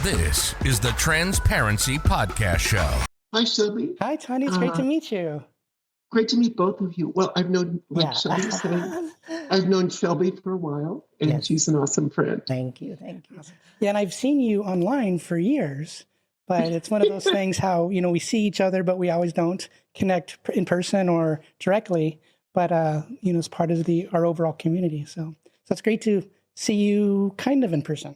This is the Transparency Podcast Show. Hi, Shelby. Hi, Tawni. It's great to meet you. Great to meet both of you. Well, I've known, like Shelby said, I've known Shelby for a while, and she's an awesome friend. Thank you. Yeah, and I've seen you online for years, but it's one of those things how, we see each other, but we always don't connect in person or directly, but, it's part of our overall community. So it's great to see you kind of in person.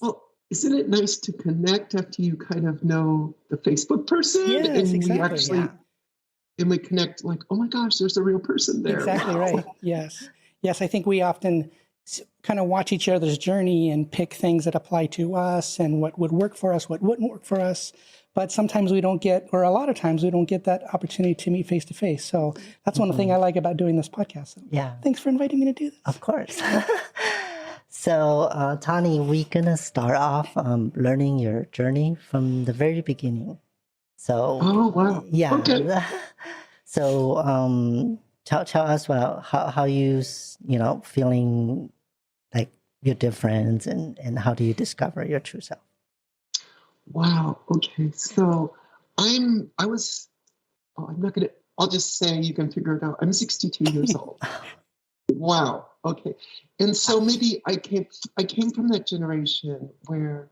Well, isn't it nice to connect after you kind of know the Facebook person? Yes, and exactly. And we connect like, oh my gosh, there's a real person there. Exactly right. Yes. I think we often kind of watch each other's journey and pick things that apply to us and what would work for us, what wouldn't work for us. But sometimes we don't get, or a lot of times we don't get that opportunity to meet face to face. So that's one of the things I like about doing this podcast. So thanks for inviting me to do this. Of course. So, Tawni, we're going to start off learning your journey from the very beginning. So, oh, wow. Yeah. Okay. So, tell us about how you, feeling like you're different and how do you discover your true self? Wow. Okay. So I'll just say you can figure it out. I'm 62 years old. Wow. Okay. And so maybe I came from that generation where,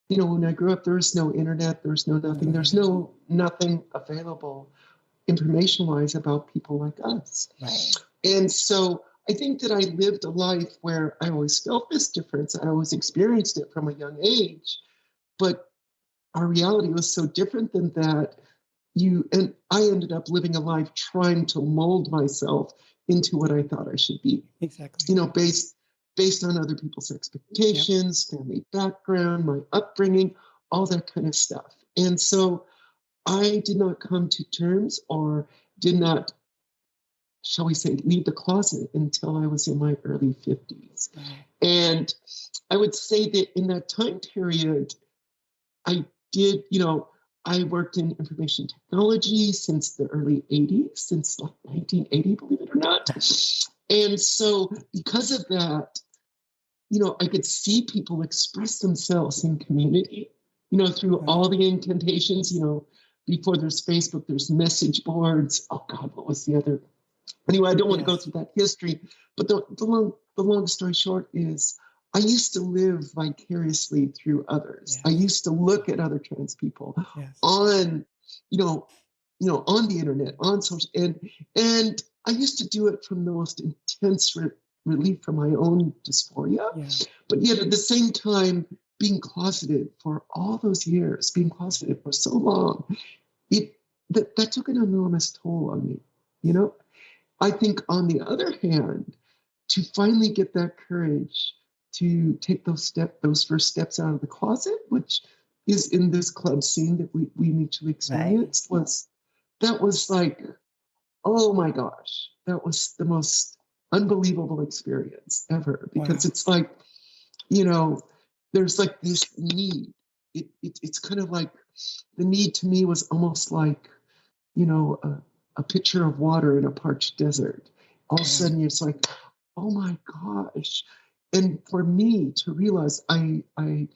when I grew up, there was no internet, there's no nothing, there's nothing available information-wise about people like us. Right. And so I think that I lived a life where I always felt this difference. I always experienced it from a young age, but our reality was so different than that. And I ended up living a life trying to mold myself into what I thought I should be. Exactly. Based on other people's expectations, family background, my upbringing, all that kind of stuff. And so I did not come to terms or did not, shall we say, leave the closet until I was in my early 50s. Right. And I would say that in that time period, I did, I worked in information technology since the early 80s, since like 1980, believe it or not. And so because of that, I could see people express themselves in community, through all the incantations, before there's Facebook, there's message boards. Oh God, what was the other? Anyway, I don't want to go through that history, but the long story short is I used to live vicariously through others. Yes. I used to look at other trans people on, on the internet, on social, and I used to do it from the most intense relief from my own dysphoria, but yet at the same time, being closeted for all those years, being closeted for so long, that took an enormous toll on me. I think on the other hand, to finally get that courage to take those first steps out of the closet, which is in this club scene that we mutually experienced, was like, oh my gosh, that was the most unbelievable experience ever, because it's like, there's like this need. It's kind of like the need to me was almost like, a pitcher of water in a parched desert. All of a sudden it's like, oh my gosh. And for me to realize I think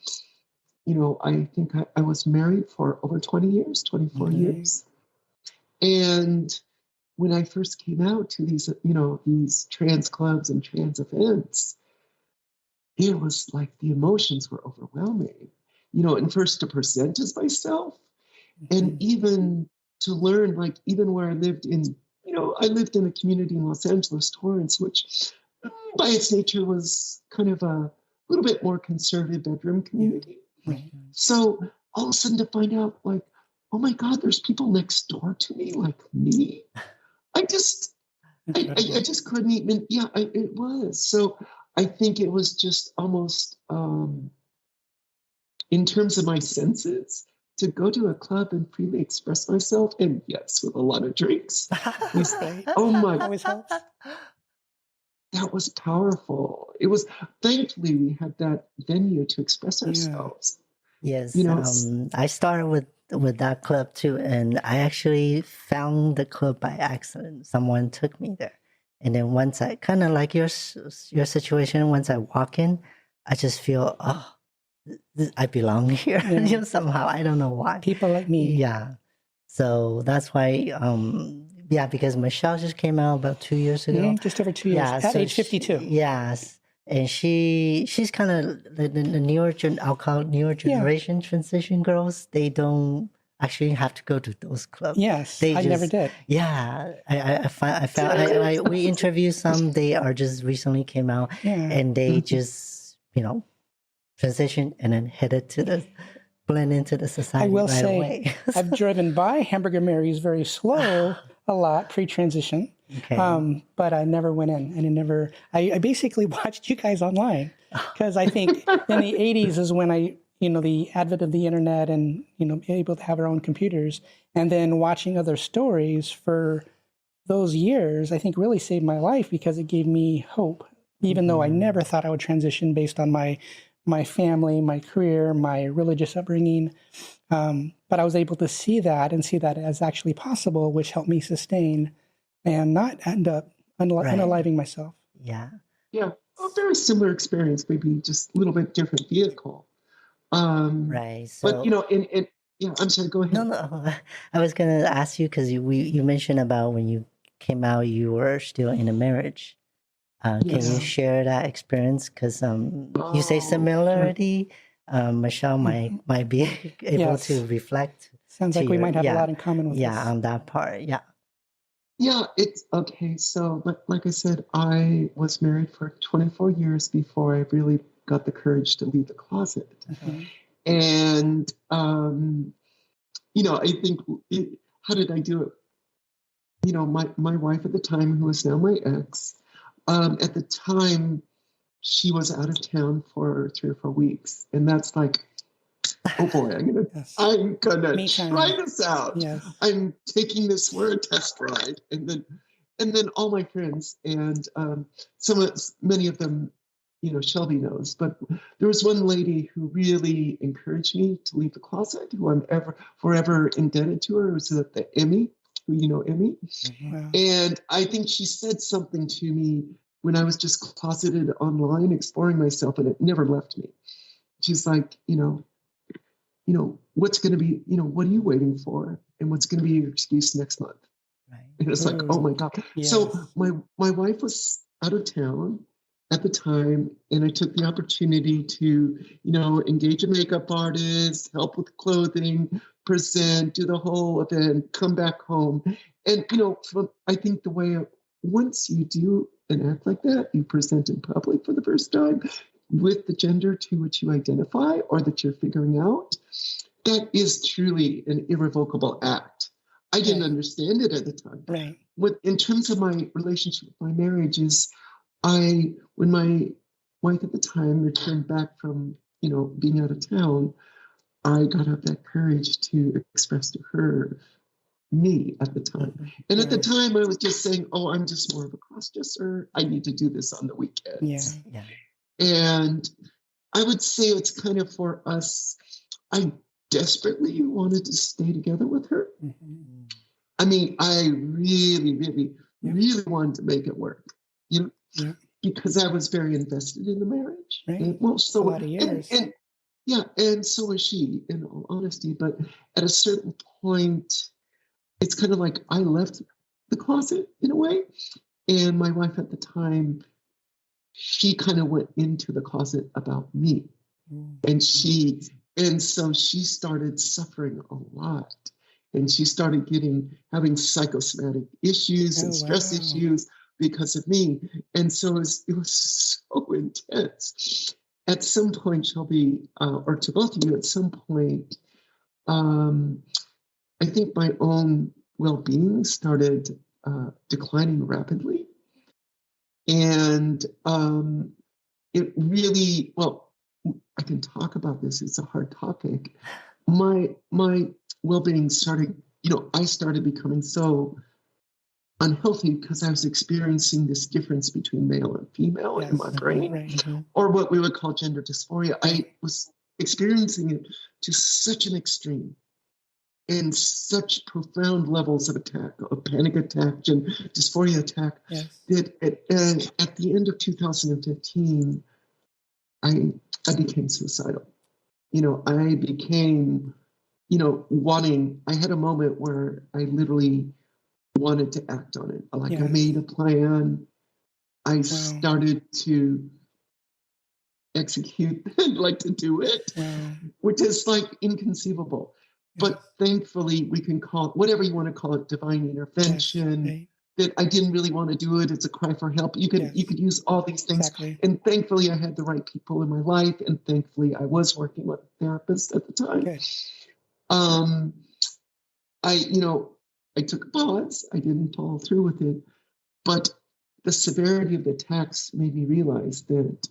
I was married for over 20 years, 24 years. And when I first came out to these trans clubs and trans events, it was like the emotions were overwhelming, and first to present as myself and even to learn, like even where I lived in, I lived in a community in Los Angeles, Torrance, which by its nature was kind of a little bit more conservative bedroom community. So all of a sudden to find out like, oh my God, there's people next door to me like me. I just couldn't even, it was. So I think it was just almost, in terms of my senses, to go to a club and freely express myself, and yes, with a lot of drinks. Oh my, always helps. That was powerful. It was, thankfully we had that venue to express ourselves. Yes. I started with that club too, and I actually found the club by accident. Someone took me there. And then once I kind of like your situation, once I walk in, I just feel, I belong here Yeah. somehow. I don't know why. People like me. Yeah. So that's why, because Michelle just came out about 2 years ago. Just over 2 years. Yeah, At so age 52. yes. And she's kind of the newer, I'll call it newer generation transition girls. They don't actually have to go to those clubs. Yes, They I never did. Yeah, I found we interviewed some. They are just recently came out, and they just transition and then headed to the blend into the society I will right say, away. I've driven by Hamburger Mary's very slow a lot pre-transition, Okay. but I never went in, and I basically watched you guys online because I think in the 80s is when the advent of the internet and able to have our own computers, and then watching other stories for those years, I think really saved my life because it gave me hope, even though I never thought I would transition based on my family, my career, my religious upbringing. But I was able to see that as actually possible, which helped me sustain and not end up unaliving myself. Yeah. Yeah, a very similar experience, maybe just a little bit different vehicle. Right. So, But I'm sorry. Go ahead. no. I was gonna ask you because you mentioned about when you came out, you were still in a marriage. Can you share that experience? Because you say similarity. Michelle might be able to reflect. Sounds like we might have a lot in common with this. Yeah, on that part. Yeah. Yeah, it's okay. So, like I said, I was married for 24 years before I really got the courage to leave the closet. And, I think, how did I do it? My wife at the time, who is now my ex, at the time, she was out of town for 3 or 4 weeks. And that's like, oh boy, I'm gonna try this out. Yes. I'm taking this for a test ride. And then all my friends and many of them, Shelby knows, but there was one lady who really encouraged me to leave the closet, who I'm forever indebted to her. It was the Emmy, who Emmy. Wow. And I think she said something to me when I was just closeted online, exploring myself, and it never left me. She's like, what's going to be, what are you waiting for? And what's going to be your excuse next month? Right. And it's like, oh my God. Yes. So my wife was out of town at the time, and I took the opportunity to, engage a makeup artist, help with clothing, present, do the whole event, come back home. And, I think the way, once you do an act like that, you present in public for the first time with the gender to which you identify or that you're figuring out, that is truly an irrevocable act. I didn't understand it at the time. Right. In terms of my relationship with my marriage is, when my wife at the time returned back from, being out of town, I got up that courage to express to her me at the time. And at the time I was just saying, oh, I'm just more of a cross-dresser. I need to do this on the weekends. Yeah. And I would say it's kind of for us, I desperately wanted to stay together with her. Mm-hmm. I mean, I really, really, really wanted to make it work, because I was very invested in the marriage. Right. And, so a lot of years. And so was she, in all honesty. But at a certain point, it's kind of like I left the closet in a way. And my wife at the time, she kind of went into the closet about me. Mm-hmm. And so she started suffering a lot. And she started having psychosomatic issues and stress issues because of me. And so it was so intense. At some point, Shelby, or to both of you, at some point, I think my own well-being started declining rapidly. And it really, I can talk about this. It's a hard topic. My well-being started, I started becoming so unhealthy because I was experiencing this difference between male and female in my brain, or what we would call gender dysphoria. I was experiencing it to such an extreme and such profound levels of panic attack, and dysphoria attack, that at the end of 2015, I became suicidal. I became, I had a moment where I literally wanted to act on it. Like I made a plan. I started to execute and like to do it, which is like inconceivable. But thankfully, we can call it whatever you want to call it, divine intervention. That I didn't really want to do it. It's a cry for help. You could use all these things. And thankfully, I had the right people in my life, and thankfully, I was working with a therapist at the time. I took a pause. I didn't follow through with it, but the severity of the attacks made me realize that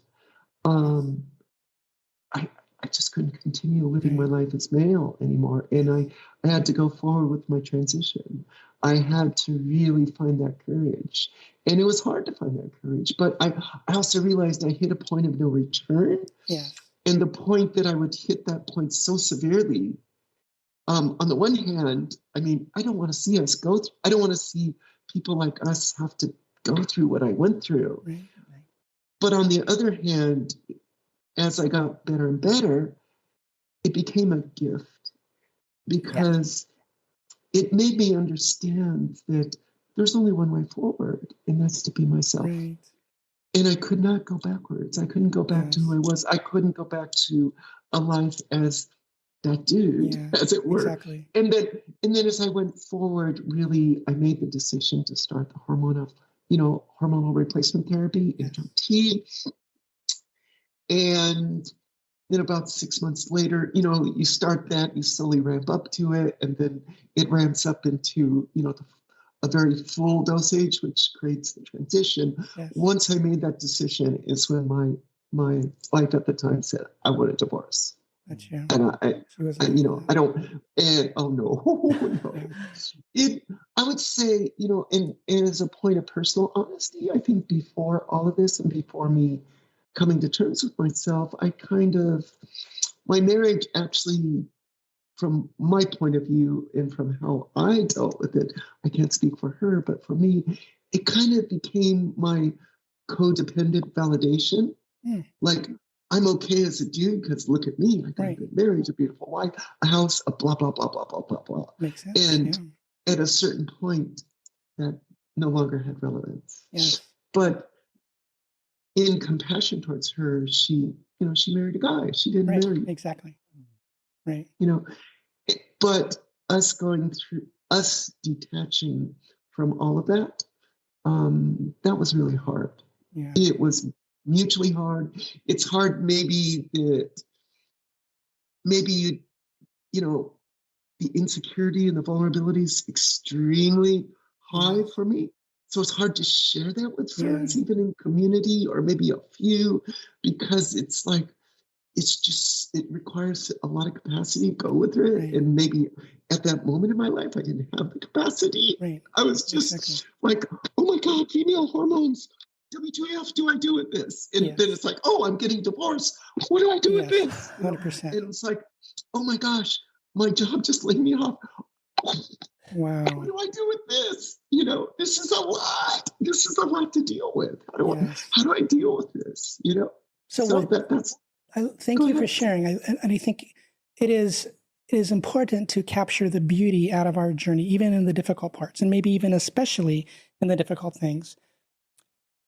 I just couldn't continue living my life as male anymore. And I had to go forward with my transition. I had to really find that courage. And it was hard to find that courage. But I also realized I hit a point of no return. And the point that I would hit that point so severely, on the one hand, I mean, I don't want to see us go through, I don't want to see people like us have to go through what I went through. But on the other hand, as I got better and better, it became a gift because it made me understand that there's only one way forward, and that's to be myself. And I could not go backwards. I couldn't go back to who I was. I couldn't go back to a life as that dude, as it were. And then as I went forward, really, I made the decision to start the hormonal replacement therapy, HRT. And then about 6 months later, you start that, you slowly ramp up to it, and then it ramps up into, a very full dosage, which creates the transition. Once I made that decision is when my wife at the time said, I want a divorce. And I don't, and oh no. I would say, and as a point of personal honesty, I think before all of this and before me coming to terms with myself, my marriage actually, from my point of view and from how I dealt with it, I can't speak for her, but for me, it kind of became my codependent validation. Like, I'm okay as a dude because look at me, I got a good marriage, a beautiful wife, a house, a blah, blah, blah, blah, blah, blah, blah. Makes sense. And at a certain point, that no longer had relevance. But in compassion towards her, she married a guy. She didn't marry. Exactly. But us detaching from all of that, that was really hard. It was mutually hard. It's hard maybe the insecurity and the vulnerability is extremely high for me. So it's hard to share that with friends, even in community or maybe a few, because it's like, it requires a lot of capacity to go with it. And maybe at that moment in my life, I didn't have the capacity. I was just like, oh my God, female hormones. WTF do I do with this? And then it's like, oh, I'm getting divorced. What do I do with this? 100%. And it's like, oh my gosh, my job just laid me off. Wow. What do I do with this? This is a lot. This is a lot to deal with. How do I deal with this? That's. Thank you for sharing. And I think it is important to capture the beauty out of our journey, even in the difficult parts, and maybe even especially in the difficult things.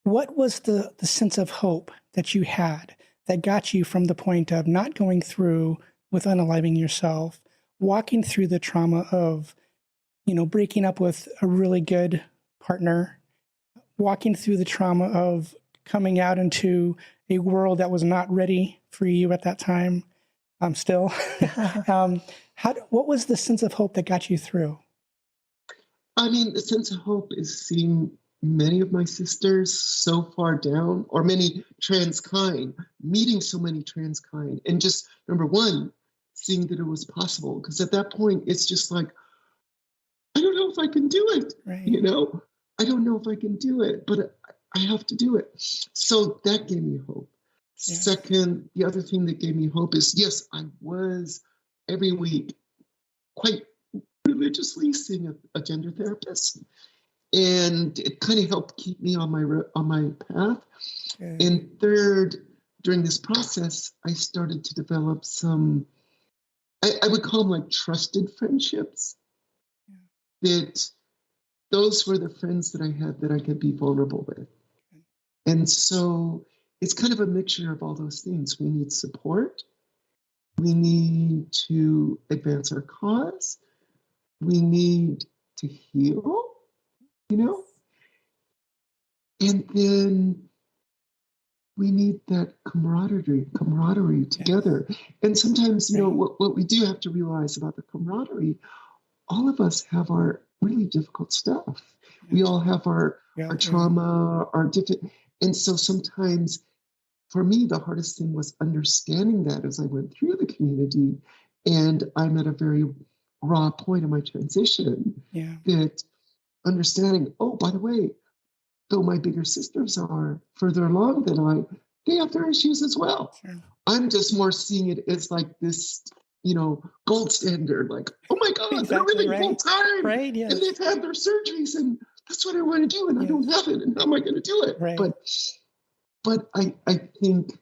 What was the sense of hope that you had that got you from the point of not going through with unaliving yourself, walking through the trauma of, breaking up with a really good partner, walking through the trauma of coming out into a world that was not ready for you at that time, still? What was the sense of hope that got you through? I mean, the sense of hope is seeing many of my sisters so far down, or many trans kind, meeting so many trans kind, and just, number one, seeing that it was possible. Because at that point, it's just like, I don't know if I can do it. I don't know if I can do it, but I have to do it. So that gave me hope. Second, the other thing that gave me hope is, yes, I was every week quite religiously seeing a gender therapist. And it kind of helped keep me on my path. And third, during this process, I started to develop some, I would call them like trusted friendships. That those were the friends that I had that I could be vulnerable with. And so it's kind of a mixture of all those things. We need support. We need to advance our cause. We need to heal, you know? And then we need that camaraderie together. And sometimes, you know, what we do have to realize about the camaraderie, all of us have our really difficult stuff. We all have our trauma, our different, and so sometimes for me, the hardest thing was understanding that as I went through the community, and I'm at a very raw point in my transition, that understanding, oh, by the way, though my bigger sisters are further along than I, they have their issues as well. Sure. I'm just more seeing it as like this, you know, gold standard, like, oh my God, they're living full time. Right, yes. And they've had their surgeries and that's what I want to do and I don't have it and how am I going to do it? Right. But I think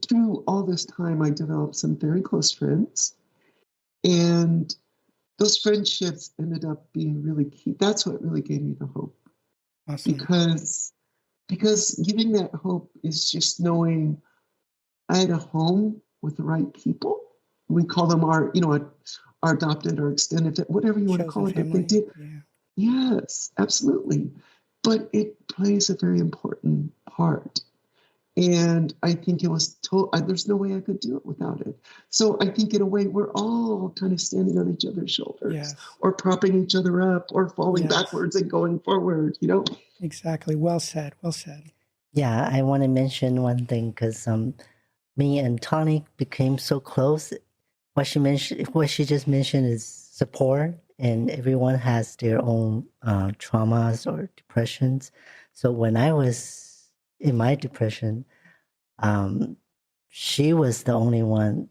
through all this time, I developed some very close friends and those friendships ended up being really key. That's what really gave me the hope. Awesome. Because giving that hope is just knowing I had a home with the right people. We call them our, you know, our adopted or extended, whatever you want to call it. But they did. Yeah. Yes, absolutely. But it plays a very important part. And I think it was there's no way I could do it without it. So I think in a way, we're all kind of standing on each other's shoulders or propping each other up or falling backwards and going forward, you know? Exactly. Well said. Well said. Yeah, I want to mention one thing because me and Tawni became so close. What she just mentioned is support, and everyone has their own traumas or depressions. So when I was in my depression, she was the only one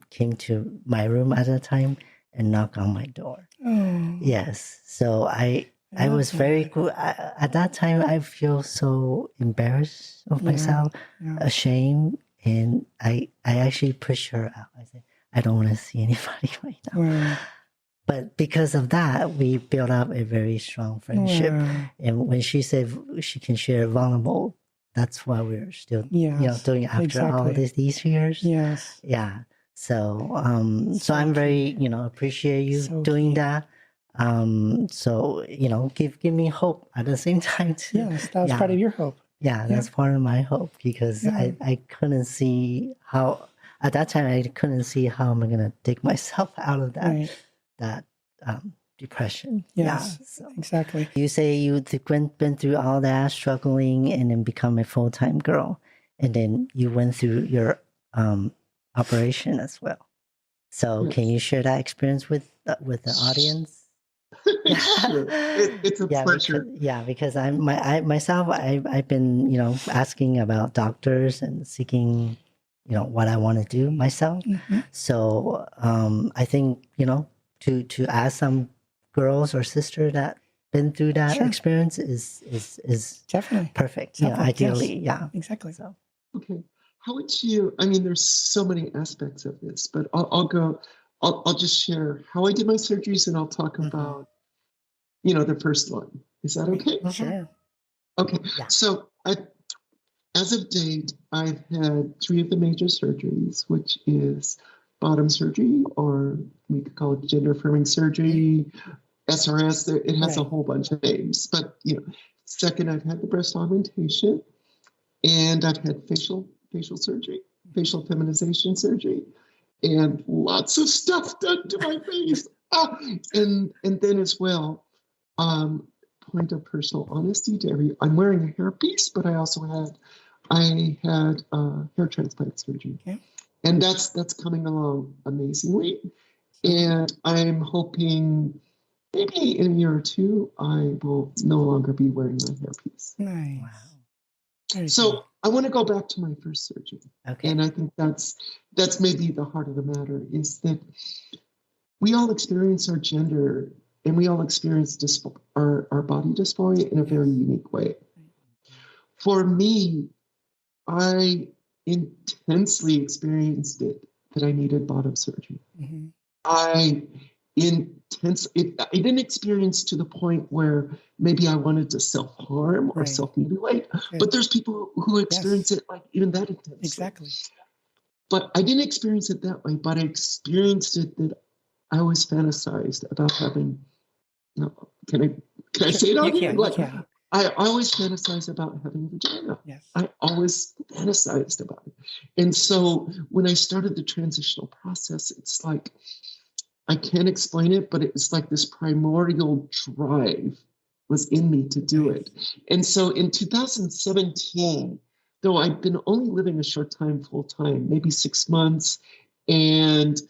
came to my room at a time and knocked on my door. Oh. Yes, so I was very cool. At that time, I feel so embarrassed of myself, ashamed, and I actually pushed her out. I said, I don't want to see anybody right now. Wow. But because of that, we built up a very strong friendship. Wow. And when she said she can share vulnerable, that's why we're still doing after all these years. Yes. Yeah. So so I'm very, appreciate you doing that. So, give me hope at the same time too. Yes, that was part of your hope. Yeah, that's part of my hope because I couldn't see how, at that time, I couldn't see how am I going to dig myself out of that depression. Yes, so. Exactly. You say you've been through all that, struggling, and then become a full-time girl. And then you went through your operation as well. So can you share that experience with the audience? Sure. It's a pleasure. Because I've been, asking about doctors and seeking, what I want to do myself. Mm-hmm. So I think, to ask some girls or sister that been through that experience is definitely perfect. Ideally, exactly. So okay, how would you? I mean, there's so many aspects of this, but I'll just share how I did my surgeries, and I'll talk about, the first one. Is that okay? Sure. Okay. Yeah. So as of date, I've had 3 of the major surgeries, which is bottom surgery, or we could call it gender affirming surgery, SRS. It has a whole bunch of names. But second, I've had the breast augmentation, and I've had facial surgery, facial feminization surgery, and lots of stuff done to my face. And then as well, point of personal honesty to I'm wearing a hairpiece, but I also had hair transplant surgery. Okay. And that's coming along amazingly. And I'm hoping maybe in a year or 2, I will no longer be wearing my hairpiece. Nice. Wow. So I want to go back to my first surgery. Okay. And I think that's maybe the heart of the matter, is that we all experience our gender and we all experience our body dysphoria in a very unique way. For me, I intensely experienced it that I needed bottom surgery. Mm-hmm. I didn't experience to the point where maybe I wanted to self-harm or Right. self-mutilate, but there's people who experience it like even that intensely. Exactly. But I didn't experience it that way, but I experienced it that I always fantasized about having, can I say it on here? You can. I always fantasized about having a vagina. Yes. I always fantasized about it. And so when I started the transitional process, it's like, I can't explain it, but it's like this primordial drive was in me to do it. And so in 2017, though I'd been only living a short time full time, maybe 6 months, and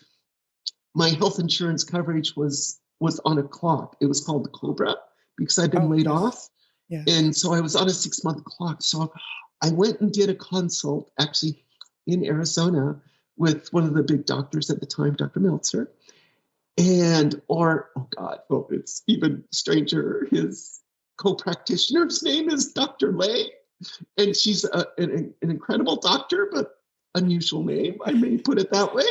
my health insurance coverage was on a clock. It was called the Cobra because I'd been laid off. Yes. And so I was on a 6-month clock. So I went and did a consult actually in Arizona with one of the big doctors at the time, Dr. Meltzer. It's even stranger. His co-practitioner's name is Dr. Lay. And she's an incredible doctor, but unusual name. I may put it that way.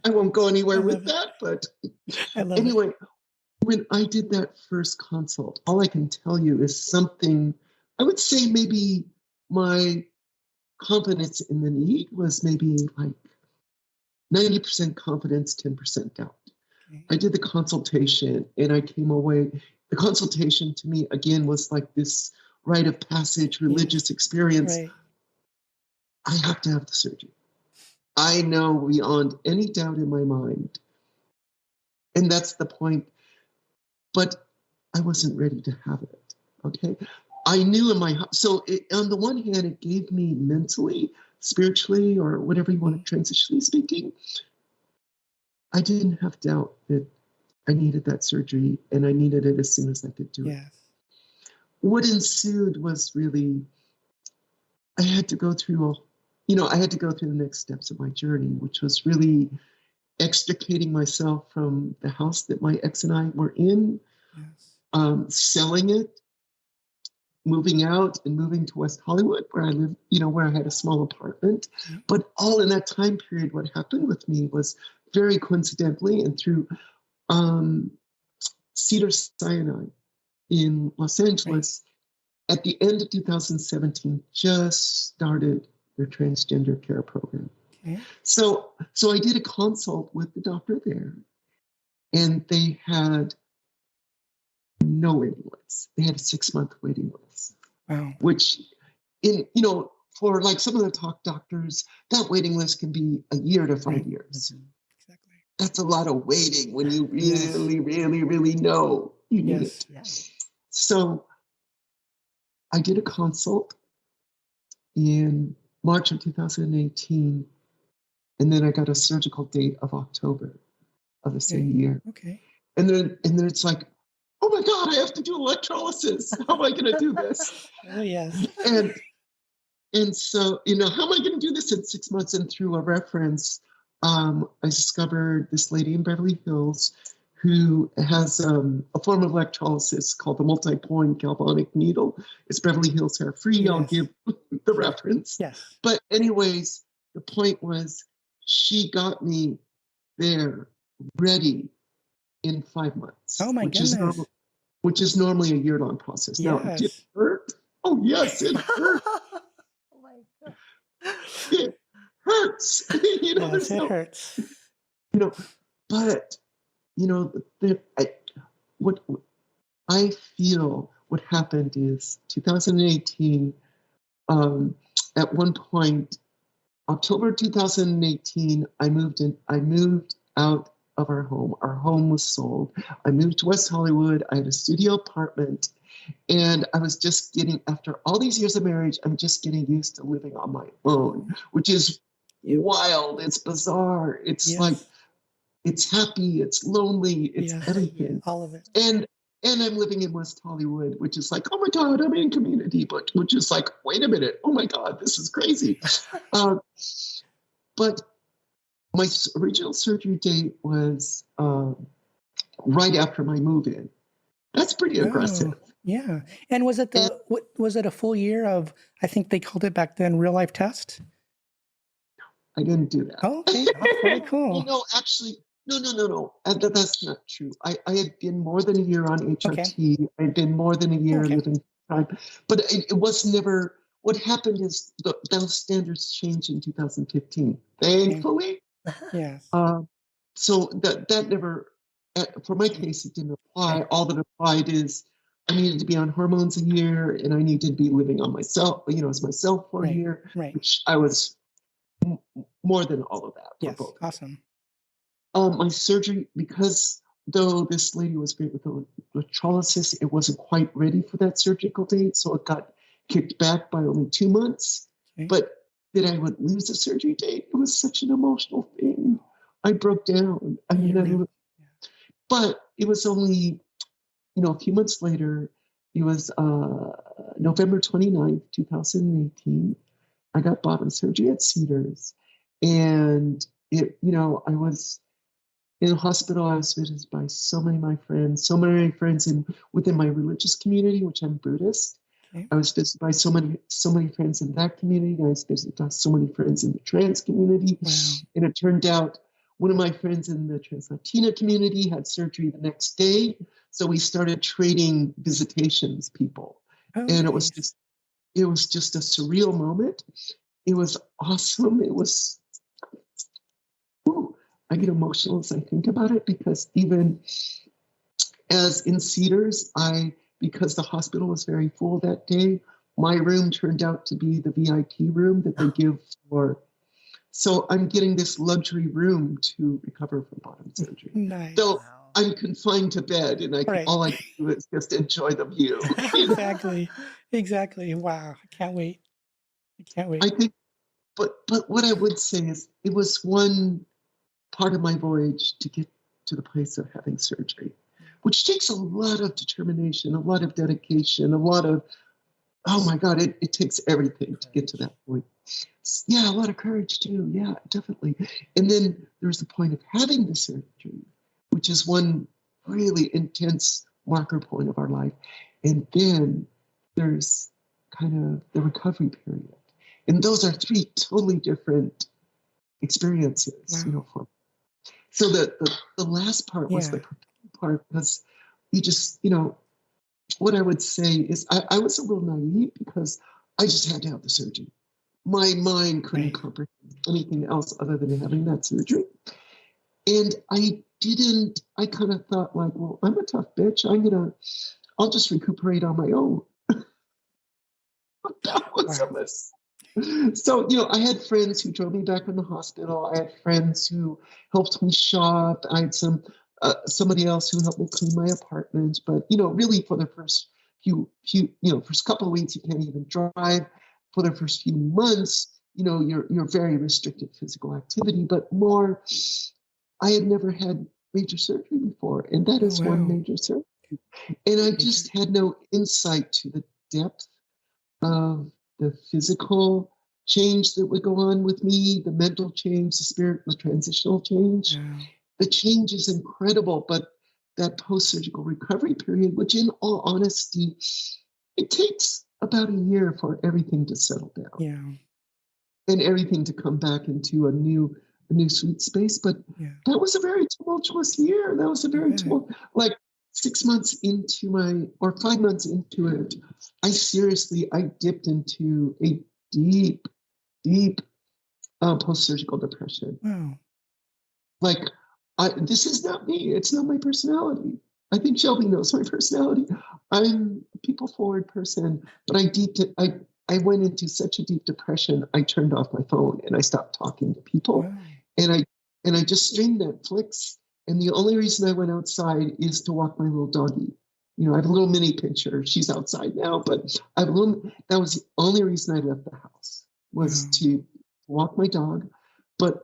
I won't go anywhere with that. But anyway, when I did that first consult, all I can tell you is something, I would say maybe my confidence in the need was maybe like 90% confidence, 10% doubt. I did the consultation and I came away. The consultation to me, again, was like this rite of passage, religious experience. Right. I have to have the surgery. I know beyond any doubt in my mind. And that's the point. But I wasn't ready to have it. Okay. I knew in my, on the one hand, it gave me mentally, spiritually, or whatever you want to transitionally speaking, I didn't have doubt that I needed that surgery and I needed it as soon as I could do it. What ensued was really, I had to go through the next steps of my journey, which was really extricating myself from the house that my ex and I were in, selling it, moving out and moving to West Hollywood where I lived, where I had a small apartment. But all in that time period, what happened with me was very coincidentally and through Cedars-Sinai in Los Angeles, at the end of 2017, just started their transgender care program. So I did a consult with the doctor there, and they had no waiting list. They had a 6-month waiting list. Wow. Which, for like some of the top doctors, that waiting list can be a year to 5 years. Exactly. That's a lot of waiting when you really, really, really know you need it. So I did a consult in March of 2018, and then I got a surgical date of October of the same year. Okay. And then it's like, oh my God, I have to do electrolysis. How am I going to do this? Oh, yes. And so, how am I going to do this in 6 months? And through a reference, I discovered this lady in Beverly Hills who has a form of electrolysis called the multi-point galvanic needle. It's Beverly Hills Hair Free. Yes. I'll give the reference. Yes. But anyways, the point was she got me there ready in 5 months. Oh, my goodness. Which is normally a year-long process. Yes. Now, did it hurt? Oh, yes, it hurt. Oh, my God. It hurts. Yes, it hurts. But, what I feel what happened is 2018, at one point, October 2018, I moved out of our home. Our home was sold. I moved to West Hollywood. I had a studio apartment. And I was just getting, after all these years of marriage, I'm just getting used to living on my own, which is wild. It's bizarre. It's like, it's happy. It's lonely. It's everything. All of it. And I'm living in West Hollywood, which is like, oh my God, I'm in community, but which is like, wait a minute. Oh my God, this is crazy. But my original surgery date was right after my move-in. That's pretty aggressive. Yeah. And was it was it a full year of, I think they called it back then, real life test? I didn't do that. Oh, okay. That's very cool. No, actually, no. That's not true. I had been more than a year on HRT. I had been more than a year living time, but it was never. What happened is those standards changed in 2015. Thankfully, Yes. So that never, for my case, it didn't apply. All that applied is I needed to be on hormones a year, and I needed to be living on myself, as myself for a year, which I was more than all of that. For both. Awesome. My surgery, because though this lady was great with electrolysis, it wasn't quite ready for that surgical date, so it got kicked back by only 2 months. Okay. But that I would lose the surgery date, it was such an emotional thing. I broke down. But it was only, a few months later. It was November 29th, 2018. I got bottom surgery at Cedars, and I was in the hospital. I was visited by so many of my friends, within my religious community, which I'm Buddhist. Okay. I was visited by so many friends in that community. I was visited by so many friends in the trans community. Wow. And it turned out one of my friends in the trans Latina community had surgery the next day. So we started trading visitations people. And nice. It was just a surreal moment. It was awesome. It was, I get emotional as I think about it, because even as in Cedars, because the hospital was very full that day, my room turned out to be the VIP room that they give for. So I'm getting this luxury room to recover from bottom surgery. Nice. So I'm confined to bed, and all I can do is just enjoy the view. Exactly. Wow. I can't wait. I think, but what I would say is it was one part of my voyage to get to the place of having surgery, which takes a lot of determination, a lot of dedication, a lot of, oh my God, it takes everything to get to that point. Yeah, a lot of courage too. Yeah, definitely. And then there's the point of having the surgery, which is one really intense marker point of our life. And then there's kind of the recovery period. And those are three totally different experiences, wow. For me. So the last part was the part, because you just, what I would say is I was a little naive because I just had to have the surgery. My mind couldn't comprehend anything else other than having that surgery. And I kind of thought like, well, I'm a tough bitch. I'll just recuperate on my own. That was a mess. So, I had friends who drove me back from the hospital. I had friends who helped me shop. I had somebody else who helped me clean my apartment. But, really for the first first couple of weeks, you can't even drive. For the first few months, you're very restricted physical activity, but more, I had never had major surgery before. And that is one major surgery. And I just had no insight to the depth of the physical change that would go on with me, the mental change, the transitional change. Yeah. The change is incredible, but that post-surgical recovery period, which in all honesty, it takes about a year for everything to settle down. Yeah. And everything to come back into a new sweet space. But that was a very tumultuous year. That was a very like 6 months into 5 months into it, I dipped into a deep post-surgical depression. Wow. Like, this is not me. It's not my personality. I think Shelby knows my personality. I'm a people-forward person, but I went into such a deep depression. I turned off my phone and I stopped talking to people. Wow. And I just streamed Netflix. And the only reason I went outside is to walk my little doggie. I have a little mini pincher. She's outside now, but that was the only reason I left the house, was to walk my dog. But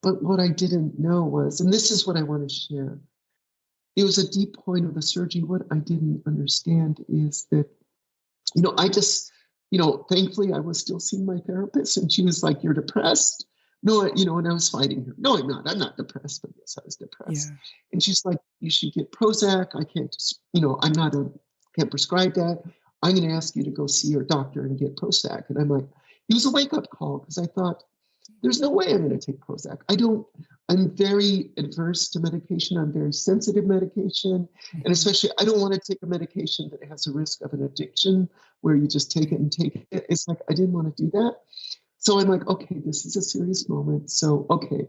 what I didn't know was, and this is what I want to share, it was a deep point of the surgery. What I didn't understand is that, I just, thankfully I was still seeing my therapist, and she was like, "You're depressed." No, and I was fighting her. No, I'm not. I'm not depressed, but yes, I was depressed. Yeah. And she's like, "You should get Prozac. I can't, I'm not can't prescribe that. I'm going to ask you to go see your doctor and get Prozac. And I'm like, it was a wake-up call because I thought, there's no way I'm going to take Prozac. I'm very adverse to medication. I'm very sensitive medication. And especially, I don't want to take a medication that has a risk of an addiction where you just take it and take it. It's like, I didn't want to do that. So I'm like, okay, this is a serious moment. So, okay.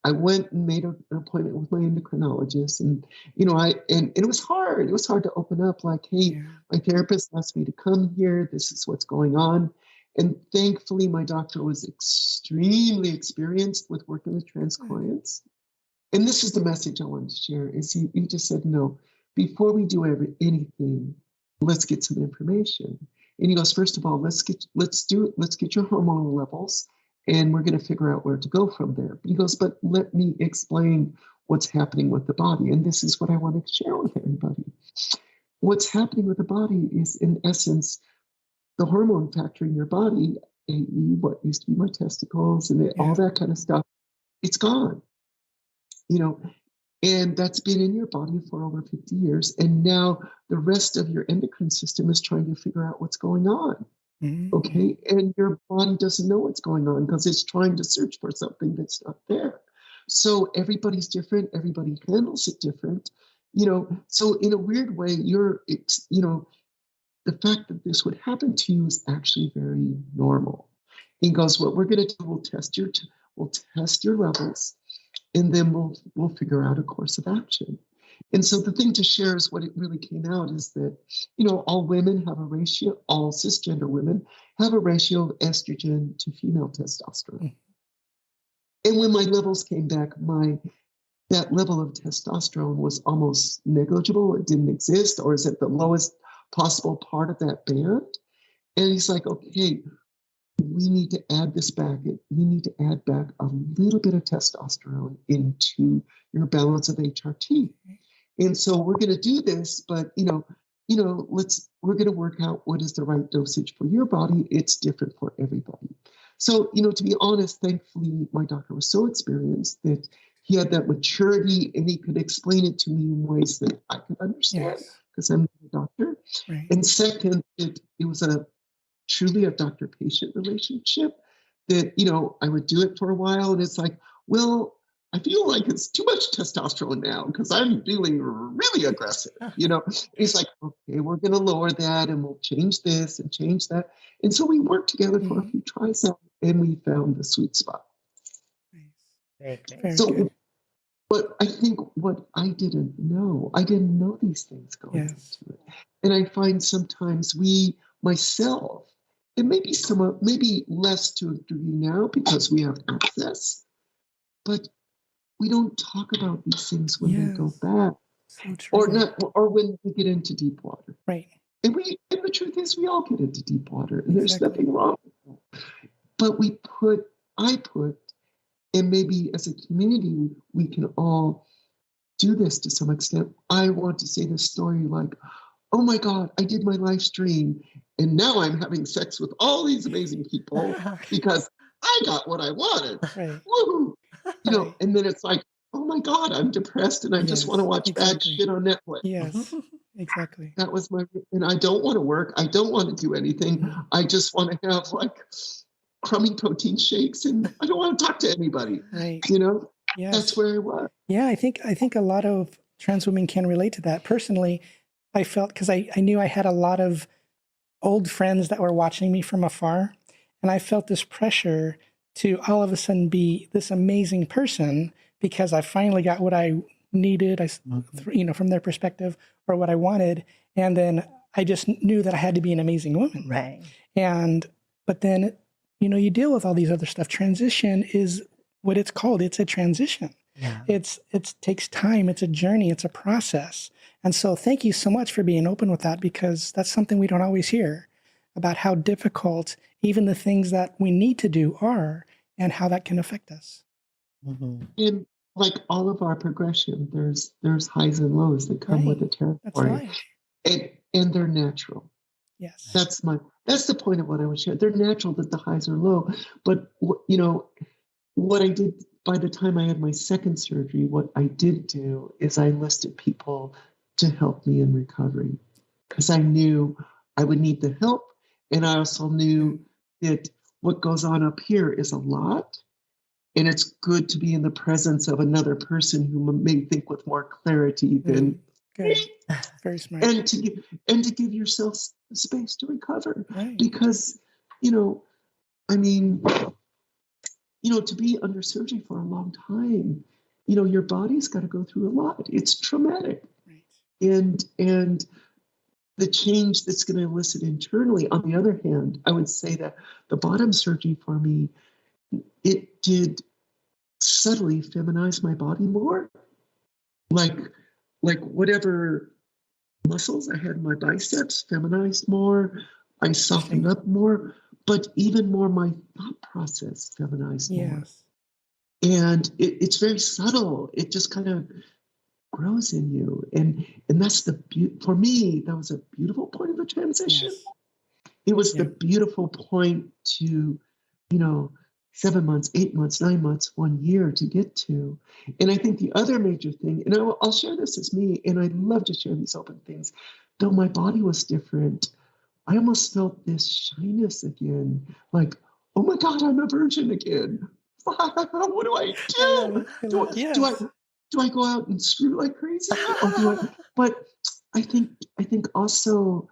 I went and made an appointment with my endocrinologist, and and it was hard. It was hard to open up. Like, hey, my therapist asked me to come here. This is what's going on, and thankfully, my doctor was extremely experienced with working with trans clients. And this is the message I wanted to share: is he just said, no, before we do anything, let's get some information. And he goes, first of all, let's get your hormonal levels. And we're going to figure out where to go from there. He goes, but let me explain what's happening with the body. And this is what I want to share with everybody. What's happening with the body is, in essence, the hormone factor in your body, AE, what used to be my testicles, and all that kind of stuff, it's gone. And that's been in your body for over 50 years. And now the rest of your endocrine system is trying to figure out what's going on. Okay, and your body doesn't know what's going on because it's trying to search for something that's not there. So everybody's different. Everybody handles it different. So in a weird way, the fact that this would happen to you is actually very normal. He goes, what we're going to do, we'll test your levels, and then we'll figure out a course of action. And so the thing to share is what it really came out is that, all women have a ratio, all cisgender women have a ratio of estrogen to female testosterone. And when my levels came back, that level of testosterone was almost negligible. It didn't exist, or is at the lowest possible part of that band. And he's like, okay, we need to add this back. We need to add back a little bit of testosterone into your balance of HRT. And so we're going to do this, but we're going to work out what is the right dosage for your body. It's different for everybody. So, to be honest, thankfully, my doctor was so experienced that he had that maturity and he could explain it to me in ways that I could understand because I'm a doctor. Right. And second, it was truly a doctor-patient relationship that, I would do it for a while and it's like, well, I feel like it's too much testosterone now because I'm feeling really aggressive, He's like, okay, we're going to lower that and we'll change this and change that. And so we worked together for a few tries and we found the sweet spot. Very good. But I think what I didn't know these things going into it. And I find sometimes myself, and maybe less to a degree now because we have access, but we don't talk about these things when they go bad, or when we get into deep water. Right. And the truth is, we all get into deep water, and there's nothing wrong with that. But I put, and maybe as a community, we can all do this to some extent. I want to say this story like, oh my God, I did my live stream, and now I'm having sex with all these amazing people because I got what I wanted. Right. Woohoo! And then it's like, oh my God, I'm depressed and I just want to watch bad shit on Netflix. Yes, exactly. That was and I don't want to work. I don't want to do anything. I just want to have crummy protein shakes and I don't want to talk to anybody. Right. Yes. That's where I was. Yeah, I think a lot of trans women can relate to that. Personally, I felt, because I knew I had a lot of old friends that were watching me from afar, and I felt this pressure to all of a sudden be this amazing person because I finally got what I needed, from their perspective, or what I wanted. And then I just knew that I had to be an amazing woman. Right. But then, you deal with all these other stuff. Transition is what it's called. It's a transition. Yeah. It takes time. It's a journey. It's a process. And so thank you so much for being open with that, because that's something we don't always hear about, how difficult even the things that we need to do are and how that can affect us. Mm-hmm. And like all of our progression, there's highs and lows that come with the territory. That's right. And they're natural. Yes. That's the point of what I was sharing. They're natural that the highs are low. But, what I did by the time I had my second surgery, what I did do is I enlisted people to help me in recovery. because I knew I would need the help. And I also knew that what goes on up here is a lot. And it's good to be in the presence of another person who may think with more clarity than good. Very smart. and to give yourself space to recover. Right. Because, you know, I mean, you know, to be under surgery for a long time, you know, your body's got to go through a lot. It's traumatic. Right. And the change that's going to elicit internally, on the other hand, I would say that the bottom surgery for me, it did subtly feminize my body more. Like whatever muscles I had in my biceps feminized more. I softened up more, but even more my thought process feminized more. And it's very subtle. It just kind of grows in you. And that's for me, that was a beautiful point of the transition. Yes. It was the beautiful point to, you know, 7 months, 8 months, 9 months, 1 year to get to. And I think the other major thing, and I'll share this as me, and I love to share these open things, though my body was different, I almost felt this shyness again, like, oh my God, I'm a virgin again. What do I do? Do I go out and screw like crazy? Or but I think also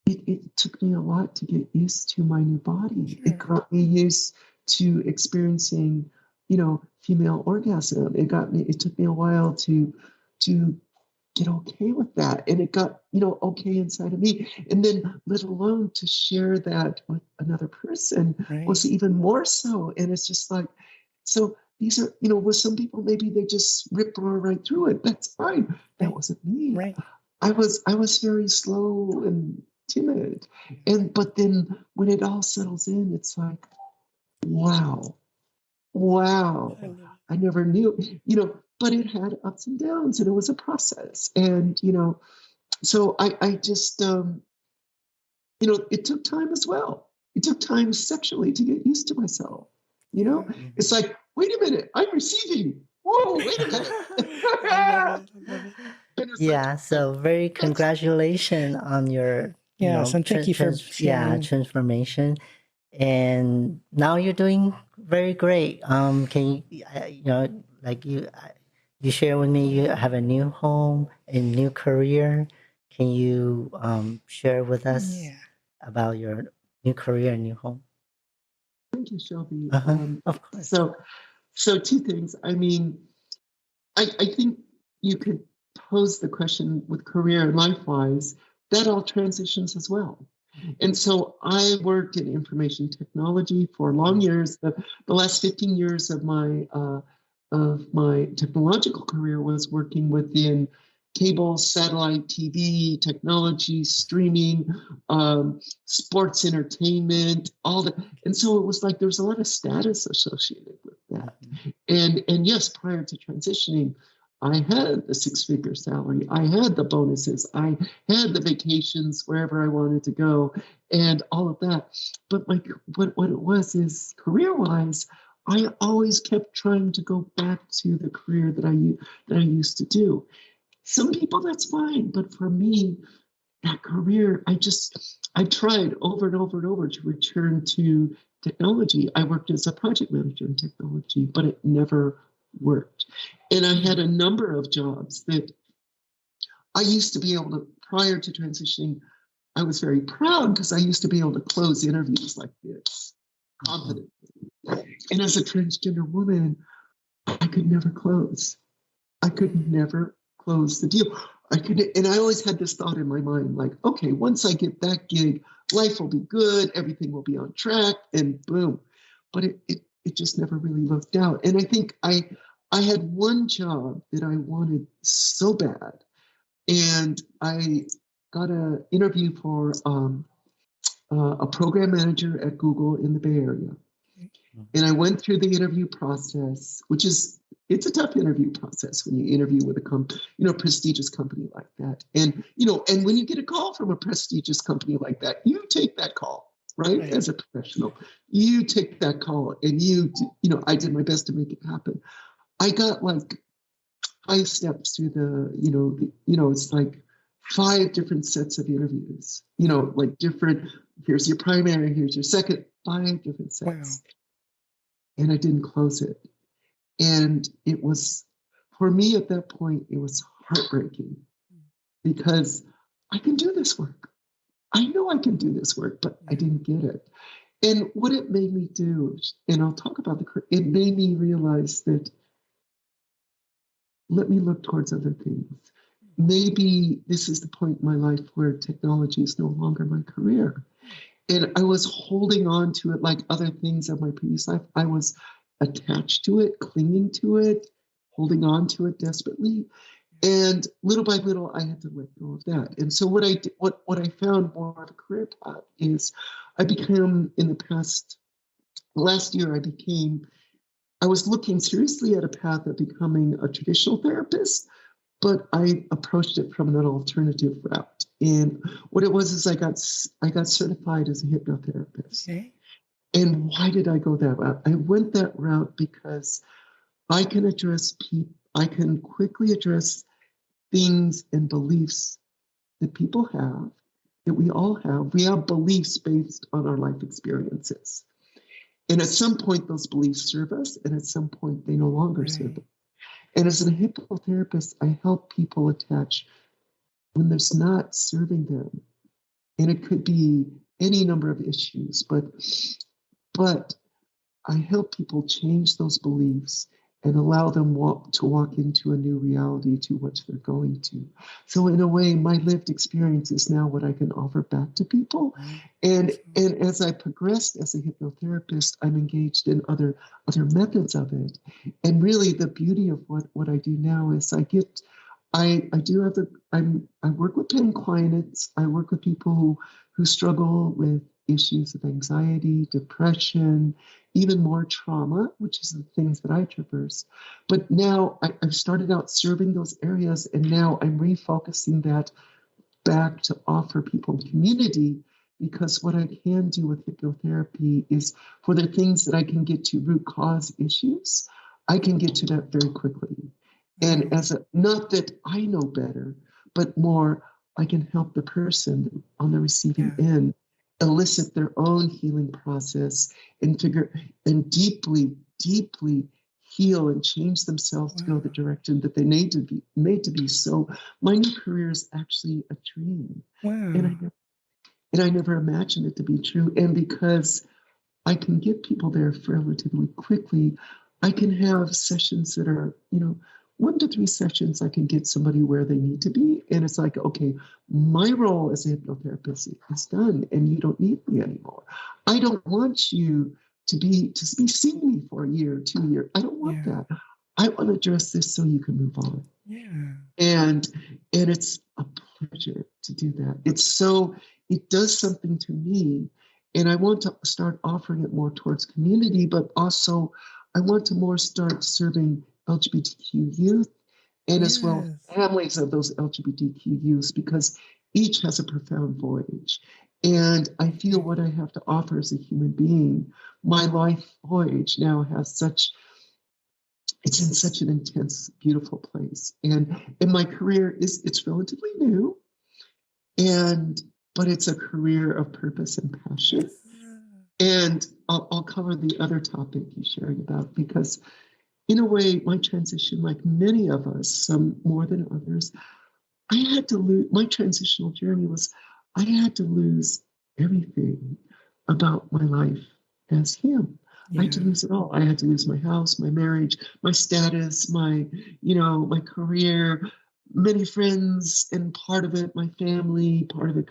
it took me a lot to get used to my new body. Sure. It got me used to experiencing, you know, female orgasm. It took me a while to get okay with that. And it got, you know, okay inside of me. And then let alone to share that with another person was even more so. And it's just like, so these are, you know, with some people, maybe they just rip right through it. That's fine. That wasn't me. Right. I was very slow and timid. But then when it all settles in, it's like, wow, I never knew, you know, but it had ups and downs and it was a process. And, you know, so I just, you know, it took time as well. It took time sexually to get used to myself. You know, it's like, wait a minute, I'm receiving. Whoa, wait a minute. I love it. Yeah, so very congratulations on your and thank you for sharing. transformation. And now you're doing very great. Can you, you know, like you share with me, you have a new home, a new career. Can you share with us about your new career and new home? Thank you, Shelby. Of course. So two things. I mean, I think you could pose the question with career and life-wise, that all transitions as well. And so I worked in information technology for long years. The last 15 years of my technological career was working within cable, satellite, TV, technology, streaming, sports entertainment, all that. And so it was like there was a lot of status associated with that. And yes, prior to transitioning, I had the 6-figure salary. I had the bonuses. I had the vacations wherever I wanted to go and all of that. But what it was is career-wise, I always kept trying to go back to the career that I used to do. Some people, that's fine. But for me, that career, I tried over and over and over to return to technology. I worked as a project manager in technology, but it never worked. And I had a number of jobs that I used to be able to, prior to transitioning, I was very proud because I used to be able to close interviews like this confidently. And as a transgender woman, I could never close. I could never close the deal. And I always had this thought in my mind, like, okay, once I get that gig, life will be good, everything will be on track, and boom. But it just never really worked out. And I think I had one job that I wanted so bad, and I got an interview for a program manager at Google in the Bay Area. And I went through the interview process, it's a tough interview process when you interview with a prestigious company like that. And, and when you get a call from a prestigious company like that, you take that call, right? As a professional, you take that call and I did my best to make it happen. I got like 5 steps through it's like 5 different sets of interviews, like different, here's your primary, here's your second, 5 different sets. Wow. And I didn't close it. And it was, for me at that point, it was heartbreaking because I can do this work. I know I can do this work, but I didn't get it. And what it made me do, and I'll talk about it made me realize that let me look towards other things. Maybe this is the point in my life where technology is no longer my career. And I was holding on to it like other things of my previous life. I was attached to it, clinging to it, holding on to it desperately. And little by little, I had to let go of that. And so what I found more of a career path is I became, last year, I was looking seriously at a path of becoming a traditional therapist, but I approached it from an alternative route. And what it was is I got certified as a hypnotherapist. Okay. And why did I go that route? I went that route because I can quickly address things and beliefs that people have, that we all have. We have beliefs based on our life experiences. And at some point, those beliefs serve us, and at some point, they no longer serve us. And as a hypnotherapist, I help people attach when there's not serving them. And it could be any number of issues, but I help people change those beliefs and allow them to walk into a new reality to what they're going to. So in a way, my lived experience is now what I can offer back to people. And as I progressed as a hypnotherapist, I'm engaged in other methods of it. And really the beauty of what I do now is I work with pain clients. I work with people who struggle with issues of anxiety, depression, even more trauma, which is the things that I traverse. But now I've started out serving those areas, and now I'm refocusing that back to offer people community, because what I can do with hypnotherapy is for the things that I can get to root cause issues, I can get to that very quickly. And not that I know better, but more I can help the person on the receiving end elicit their own healing process and deeply heal and change themselves to go the direction that they need to be made to be. So my new career is actually a dream. Wow. And I never imagined it to be true. And because I can get people there relatively quickly, I can have sessions that are, 1 to 3 sessions, I can get somebody where they need to be. And it's like, okay, my role as a hypnotherapist is done and you don't need me anymore. I don't want you to be seeing me for a year, 2 years. I don't want that. I want to address this so you can move on. Yeah. And it's a pleasure to do that. It does something to me. And I want to start offering it more towards community, but also I want to more start serving LGBTQ youth and as well families of those LGBTQ youths, because each has a profound voyage. And I feel what I have to offer as a human being, my life voyage now has it's in such an intense, beautiful place. And my career it's relatively new, but it's a career of purpose and passion. And I'll cover the other topic you're sharing about, because in a way, my transition, like many of us, some more than others, I had to lose, my transitional journey was, I had to lose everything about my life as him. I had to lose it all. I had to lose my house, my marriage, my status, my career, many friends, and part of it, my family, part of it,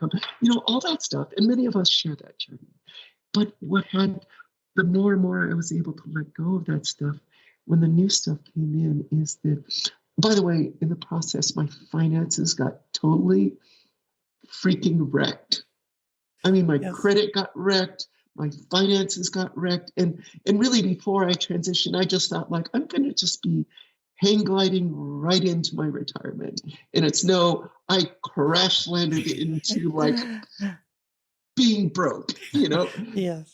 all that stuff. And many of us share that journey. But the more and more I was able to let go of that stuff, when the new stuff came in, is that, by the way, in the process, my finances got totally freaking wrecked. I mean, my credit got wrecked, my finances got wrecked. And really before I transitioned, I just thought, like, I'm going to just be hang gliding right into my retirement. And I crash landed into like being broke, Yes.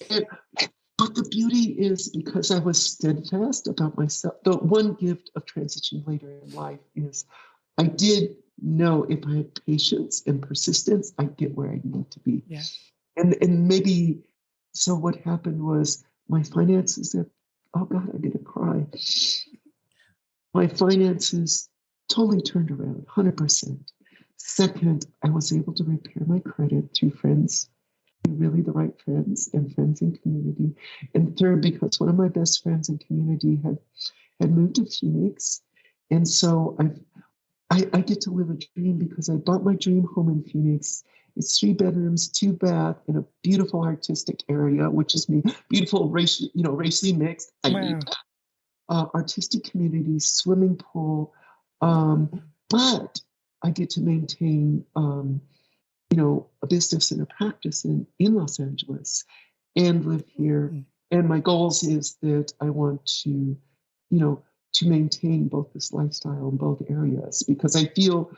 But the beauty is, because I was steadfast about myself, the one gift of transition later in life is I did know if I have patience and persistence, I get where I need to be. Yeah. And maybe, so what happened was my finances have, oh God, I'm gonna cry. My finances totally turned around, 100%. Second, I was able to repair my credit through friends, really the right friends and friends in community. And third, because one of my best friends in community had moved to Phoenix. And so I get to live a dream because I bought my dream home in Phoenix. It's 3 bedrooms, 2 bath in a beautiful artistic area, which is me, beautiful racially mixed. I need Wow. that. Artistic community, swimming pool. But I get to maintain, a business and a practice in Los Angeles and live here. And my goals is that I want to, to maintain both this lifestyle in both areas because I feel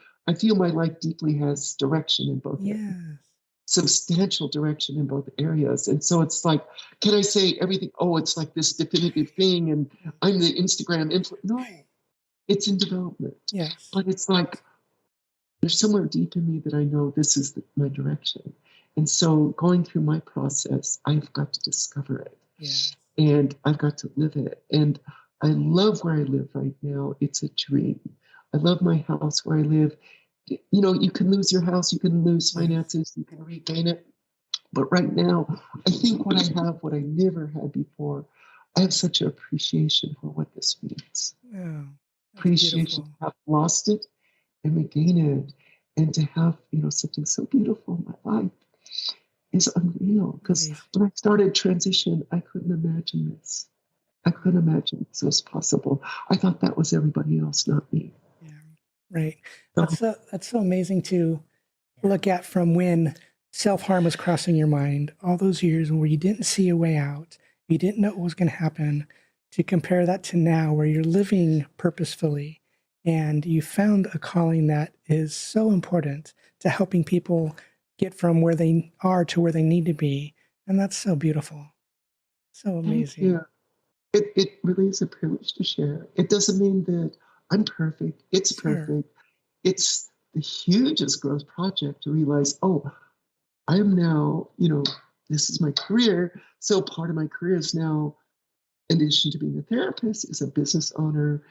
my life deeply has direction in both areas. Substantial direction in both areas. And so it's like, can I say everything? Oh, it's like this definitive thing and I'm the Instagram influencer. No, it's in development. Yes. But it's like, there's somewhere deep in me that I know this is my direction. And so going through my process, I've got to discover it. Yeah. And I've got to live it. And I love where I live right now. It's a dream. I love my house where I live. You can lose your house, you can lose finances, you can regain it. But right now, I think what I have, what I never had before, I have such an appreciation for what this means. Oh, Appreciation to have lost it and regain it, and to have something so beautiful in my life is unreal. Because when I started transition, I couldn't imagine this. I couldn't imagine this was possible. I thought that was everybody else, not me. Yeah, right. That's so amazing to look at from when self-harm was crossing your mind, all those years where you didn't see a way out, you didn't know what was going to happen, to compare that to now where you're living purposefully and you found a calling that is so important to helping people get from where they are to where they need to be. And that's so beautiful. So amazing. Yeah. It really is a privilege to share. It doesn't mean that I'm perfect. It's perfect. It's the hugest growth project to realize, oh, I am now, this is my career. So part of my career is now, in addition to being a therapist, is a business owner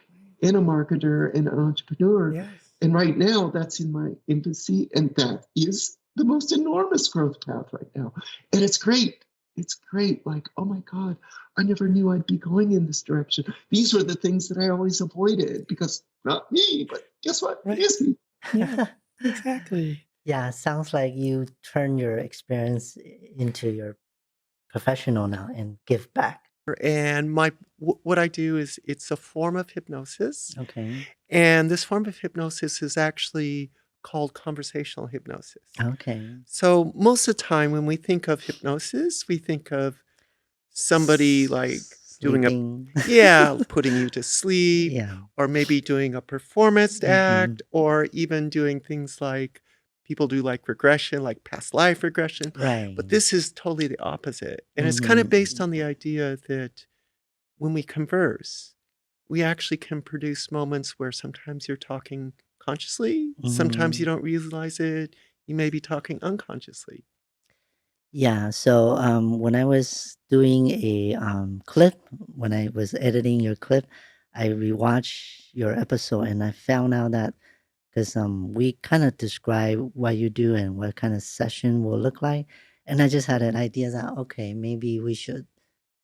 and a marketer and an entrepreneur. Yes. And right now that's in my infancy. And that is the most enormous growth path right now. And it's great. It's great. Like, oh my God, I never knew I'd be going in this direction. These were the things that I always avoided because not me, but guess what? It is me. Yeah, exactly. Yeah, sounds like you turn your experience into your professional now and give back. And what I do is it's a form of hypnosis. Okay. And this form of hypnosis is actually called conversational hypnosis. Okay. So most of the time when we think of hypnosis, we think of somebody like Sleeping. putting you to sleep, Yeah. or maybe doing a performance act, or even doing things like people do like regression, like past life regression. Right. But this is totally the opposite. And it's kind of based on the idea that when we converse, we actually can produce moments where sometimes you're talking consciously, sometimes you don't realize it, you may be talking unconsciously. Yeah, so when I was doing a clip, when I was editing your clip, I rewatched your episode and I found out that because we kind of describe what you do and what kind of session will look like, and I just had an idea that okay, maybe we should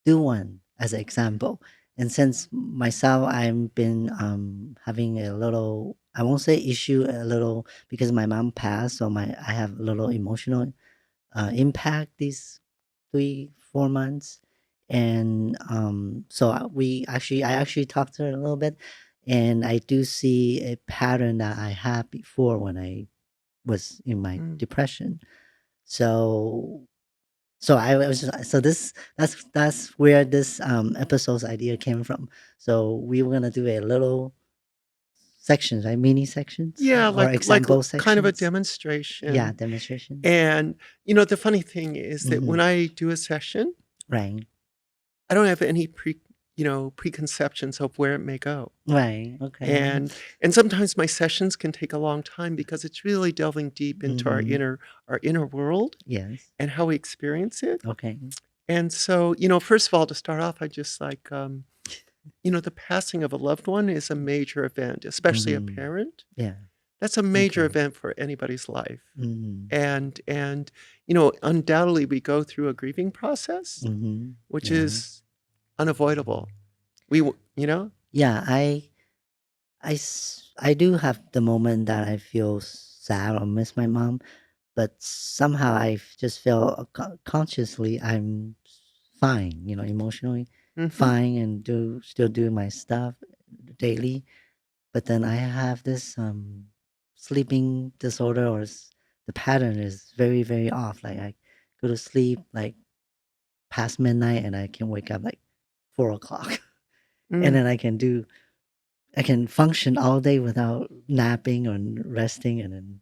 do one as an example. And since myself, I've been having a little, I won't say issue, a little because my mom passed, so I have a little emotional impact these 3-4 months. And so I actually talked to her a little bit, and I do see a pattern that I had before when I was in my depression. So I was that's where this episode's idea came from. So we were gonna do a little sections, right? Mini sections, Yeah, or like example sections. kind of a demonstration. Yeah, demonstration. And the funny thing is that when I do a session, Right. I don't have any preconceptions of where it may go. Right. Okay. And sometimes my sessions can take a long time because it's really delving deep into our inner world Yes. and how we experience it. Okay. And so, first of all, to start off, I just like, the passing of a loved one is a major event, especially a parent. Yeah. That's a major Okay. event for anybody's life. Mm-hmm. And undoubtedly we go through a grieving process, Mm-hmm. which Yeah. is unavoidable. Yeah. I do have the moment that I feel sad or miss my mom, but somehow I just feel consciously I'm fine, emotionally Mhm. fine and still do my stuff daily. But then I have this sleeping disorder, or the pattern is very, very off. Like I go to sleep like past midnight and I can wake up like 4 o'clock. And Mm. then I can function all day without napping or resting, and then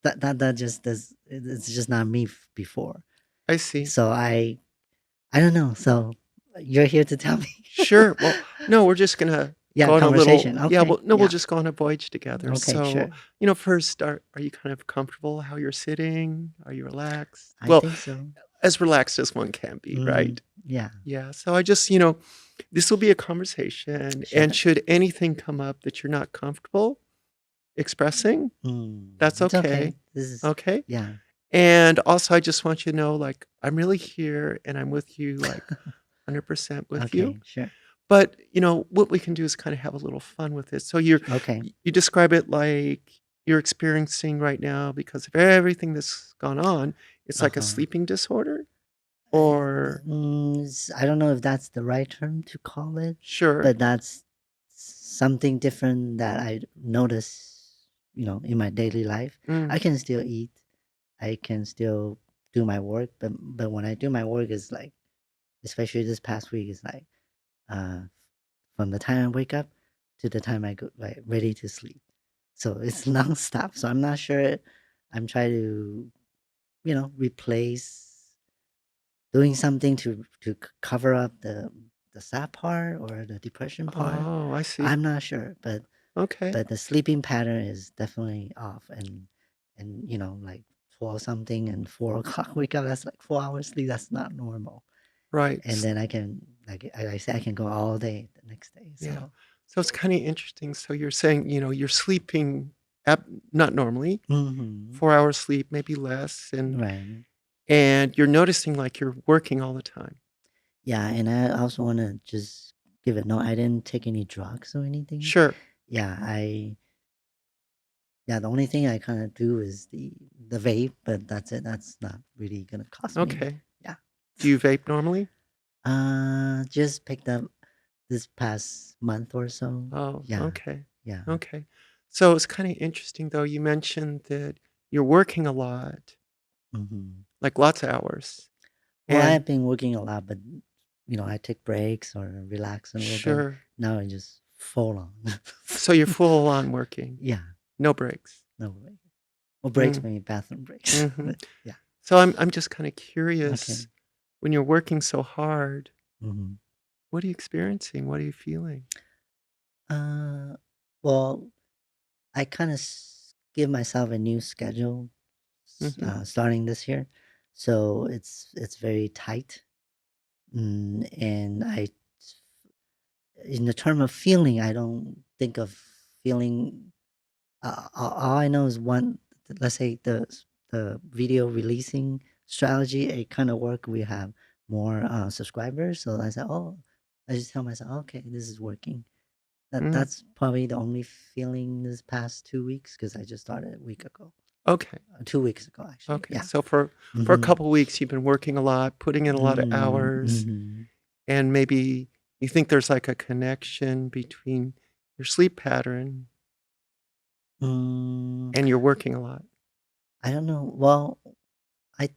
that just does, it's just not me before. I see. So I don't know. So you're here to tell me. Sure. Well, no, we're just gonna Yeah, go on a little. conversation. Yeah. Okay. We'll Yeah. just go on a voyage together. Okay, So, sure. first, are you kind of comfortable how you're sitting? Are you relaxed? I Well, think so. as relaxed as one can be, right? Yeah. Yeah. So I just, this will be a conversation, Sure. and should anything come up that you're not comfortable expressing, that's It's okay. okay. This is Okay. yeah. And also, I just want you to know, like, I'm really here and I'm with you, like, 100% with you. Okay, sure. But, what we can do is kind of have a little fun with it. So Okay. you describe it like you're experiencing right now because of everything that's gone on. It's like a Uh-huh. sleeping disorder, or I don't know if that's the right term to call it, sure. but that's something different that I notice, in my daily life. Mm. I can still eat. I can still do my work, but when I do my work, it's like, especially this past week, it's like, from the time I wake up to the time I go like ready to sleep. So it's nonstop. So I'm not sure. I'm trying to, replace doing something to cover up the sad part or the depression part. Oh, I see. I'm not sure, but Okay. the sleeping pattern is definitely off, and like 12 something and 4 o'clock wake up. That's like 4 hours sleep. That's not normal. Right. And then I can, like I say, I can go all day the next day. So Yeah. So it's kind of interesting. So you're saying, you're sleeping not normally, 4 hours sleep, maybe less, right. and you're noticing like you're working all the time. Yeah, and I also want to just give it. No, I didn't take any drugs or anything. Sure. Yeah, the only thing I kind of do is the vape, but that's it. That's not really gonna cost me. Okay. Yeah. Do you vape normally? Just picked up this past month or so. Oh, Yeah. okay. Yeah. Okay. So it's kind of interesting though. You mentioned that you're working a lot, like lots of hours. Well, And I've been working a lot, but I take breaks or relax a little bit. sure. Now I just full on. So you're full on working, Yeah. no breaks. No break. Well, breaks Mm. maybe bathroom breaks. Mhm. But, yeah. So I'm just kind of curious, Okay. when you're working so hard, hmm what are you experiencing? What are you feeling? Well, I kind of give myself a new schedule starting this year, so it's very tight. And in the term of feeling, I don't think of feeling. All I know is one. Let's say the video releasing strategy, it kind of work. We have more subscribers, so I said, oh, I just tell myself, okay, this is working. Mm. That's probably the only feeling this past 2 weeks, because I just started a week ago. Okay. 2 weeks ago, actually. Okay. Yeah. So for a couple weeks, you've been working a lot, putting in a lot of hours, and maybe you think there's like a connection between your sleep pattern and you're working a lot. I don't know. Well, I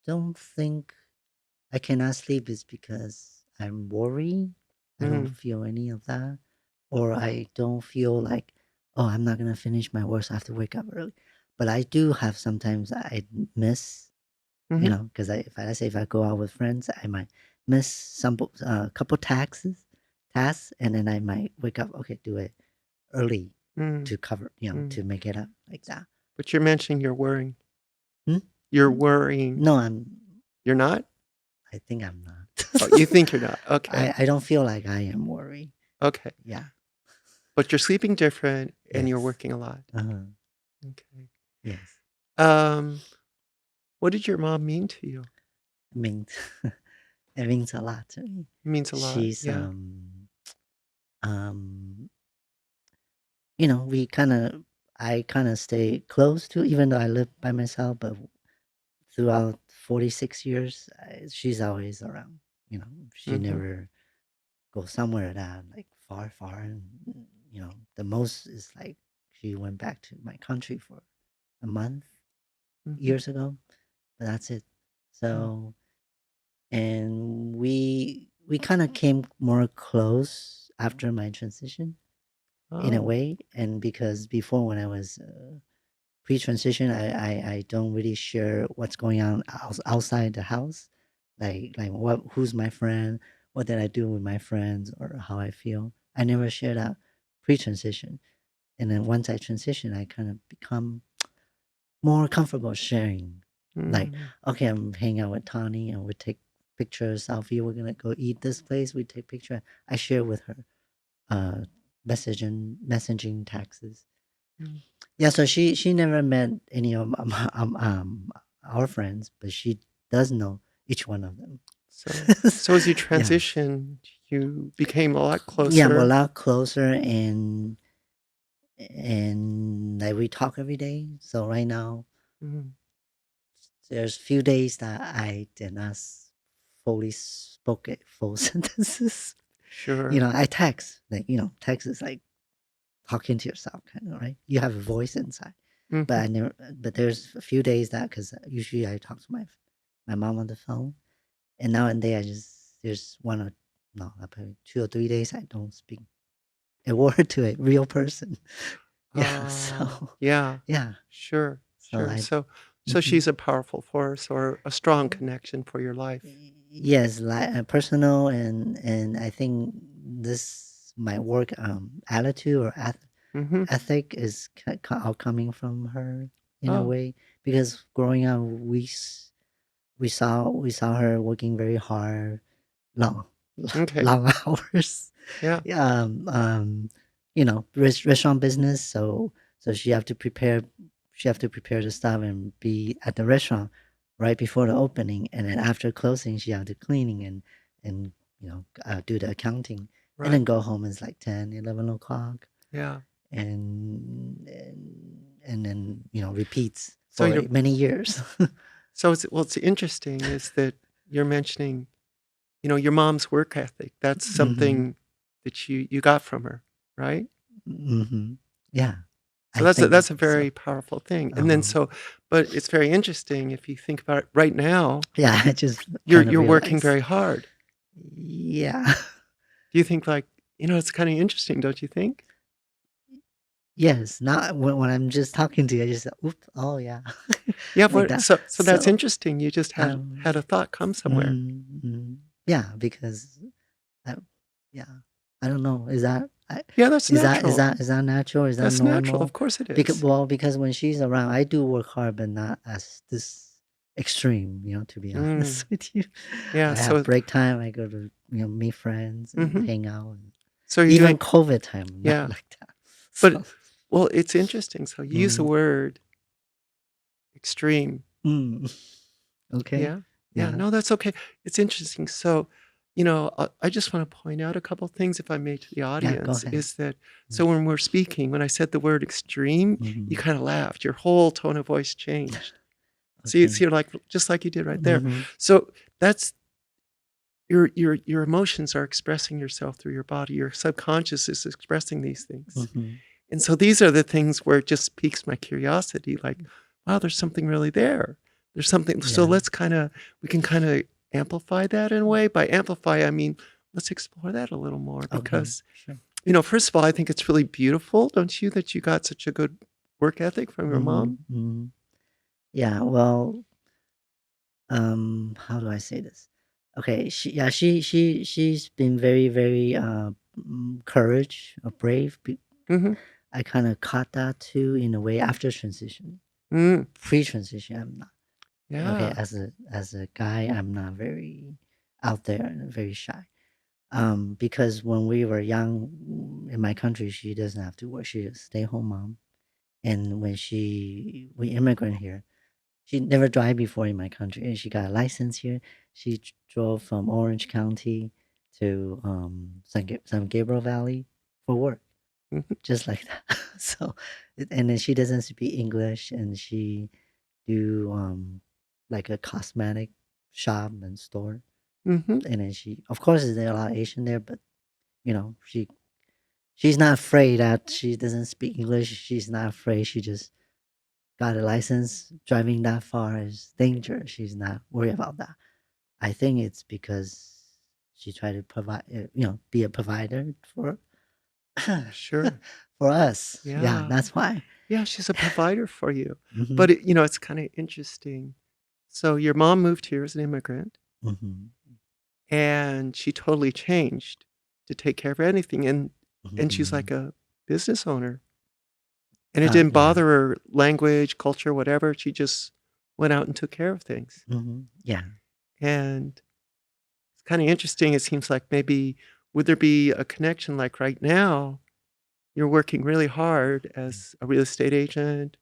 don't think I cannot sleep is because I'm worried. I don't feel any of that. Or I don't feel like, oh, I'm not going to finish my work, so I have to wake up early. But I do have sometimes I miss, because let's say if I go out with friends, I might miss some couple taxes tasks, and then I might wake up, okay, do it early Mm, to cover, mm. to make it up like that. But you're mentioning you're worrying. Hmm? You're worrying. No, You're not? I think I'm not. Oh, you think you're not. Okay. I don't feel like I am worried. Okay. Yeah. But you're sleeping different and you're Yes. working a lot. Uh-huh. Okay. Yes. What did your mom mean to you? It means it means a lot to me. It means a lot. She's Yeah. I kind of stay close to, even though I live by myself, but throughout 46 years, she's always around. She Mhm. never goes somewhere that like far, far. And, the most is like she went back to my country for a month Mhm. years ago, but that's it. So, and we kind of came more close after my transition in a Oh. way, and because before when I was pre-transition, I don't really share what's going on outside the house, like who's my friend, what did I do with my friends, or how I feel. I never share that pre-transition, and then once I transition, I kind of become more comfortable sharing. Like, Mm. okay, I'm hanging out with Tawni, and we take pictures, selfie. We're gonna go eat this place. We take picture. I share with her, uh, messaging texts. Mm. Yeah, so she never met any of our friends, but she does know each one of them. So as you Yeah, transitioned, you became a lot yeah, we're a closer. lot closer, and like we talk every day. So right now, Mhm. there's few days that I did not fully spoke it full sentences. Sure. I text, like, text is like talking to yourself, kind of, right? You have a voice inside. But Mhm. I never. But there's a few days that, because usually I talk to my mom on the phone, and now and then there's one or no, probably 2 or 3 days I don't speak a word to a real person. Yeah. So Yeah. yeah. Sure. So Sure. I. So Mhm. she's a powerful force or a strong connection for your life. Yes, like personal, and I think this my work attitude or Mm-hmm. ethic is all coming from her in a Oh. way, because growing up we saw her working very hard, long Okay. long hours. Yeah. Yeah, restaurant business. So she have to prepare the stuff and be at the restaurant right before the opening, and then after closing she have to cleaning and do the accounting, and Right. then go home. It's like 10, 11 o'clock, Yeah. and then repeats So for you're many years. so it's interesting is that you're mentioning, your mom's work ethic. That's Hmm. something that you got from her, right? Hmm. Yeah, So I that's a, think that's a so. very powerful thing. And then Uh-huh. but it's very interesting if you think about it right now, Yeah, I just you're kind of you're working realized. very hard. Yeah. Do you think like, it's kind of interesting, don't you think? Yes. Now when I'm just talking to you, I just oops. Oh yeah, Yeah, like but that. so that's So interesting. You just had a thought come somewhere. yeah, because I, yeah, I don't know. Is that Yeah, that's is that is natural. that is that natural? Is that That's natural. Of normal? course it Because is. because when she's around, I do work hard, but not as this extreme. To be Mm, honest with you, yeah. I have So, break time. I go to meet friends and hmm hang out. And so you're even doing, COVID time, not yeah. like that. But So. well, it's interesting. So you use the Mm, word extreme. mm, okay. Yeah. Yeah. Yeah. No, that's okay. It's interesting. So, I just want to point out a couple things, if I may, to the Yeah. Go audience, ahead. is that Mm, so when we're speaking, when I said the word extreme, you mhm. kind of laughed. Your whole tone of voice changed. See, Okay. you're like just like you did right there. Mm-hmm. So that's your emotions are expressing yourself through your body. Your subconscious is expressing these things. Mm-hmm. And so these are the things where it just piques my curiosity, like, wow, there's something really there. There's something. So Yeah. we can kind of amplify that in a way. By amplify, I mean, let's explore that a little more Okay. because, Sure. first of all, I think it's really beautiful, don't you, that you got such a good work ethic from your Mm-hmm. mom? Mm-hmm. Yeah. Well, how do I say this? Okay, she's been very very courage or brave. Mm-hmm. I kind of caught that too in a way after transition. Mm. Pre-transition, I'm not. Okay, Yeah. as a guy, I'm not very out there and very shy. Because when we were young in my country, she doesn't have to work. She's a stay-home mom. And when we immigrant here, she never drive before in my country, and she got a license here. She drove from Orange County to San Gabriel Valley for work, Mhm. just like that. So, and then she doesn't speak English, and she do like a cosmetic shop and store. Mhm. And then she, of course, there are a lot of Asian there, but you know, she's not afraid that she doesn't speak English. She's not afraid. She just got a license. Driving that far is dangerous. She's not worried about that. I think it's because she tried to provide, be a provider for Sure. for us. Yeah, Yeah. that's why. Yeah, she's a provider for you. Hmm. But it's kind of interesting. So your mom moved here as an immigrant, Hmm. and she totally changed to take care of anything, and she's Hmm. like a business owner. And it didn't Yeah. bother her language, culture, whatever. She just went out and took care of things. Yeah. And it's kind of interesting. It seems like maybe would there be a connection like right now you're working really hard as a real estate agent,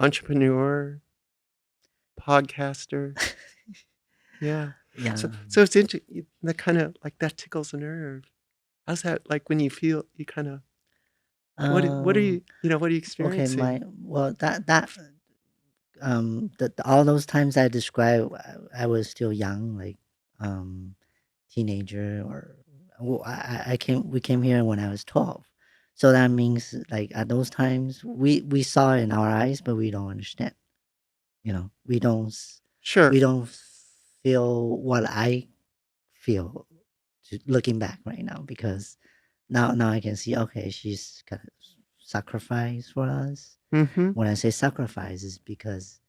entrepreneur, podcaster. Yeah. Yeah. So it's interesting. That kind of like that tickles a nerve. How's that like when you feel you kind of what are Um. what are you Okay. experiencing? Well, all those times I described, I was still young, like um teenager, or well, we came here when I was 12. So that means like at those times we saw it in our eyes, but we don't understand. We don't Sure. we don't feel what I feel looking back right now, because now I can see, okay, she's got sacrifice for us. Mm-hmm. When I say sacrifice, is because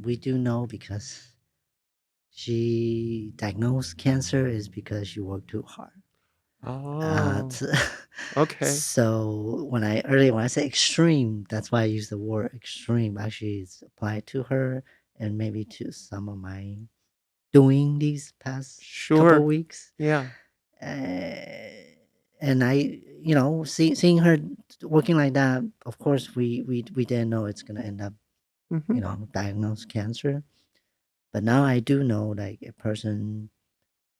we do know, because she diagnosed cancer is because she worked too hard. Oh, T- okay. so when I say extreme, that's why I use the word extreme. Actually, it's applied to her and maybe to some of my doing these past couple Sure. weeks. Yeah. And seeing her working like that, of course, we didn't know it's gonna end up, Mm-hmm. diagnosed cancer. But now I do know, like, a person,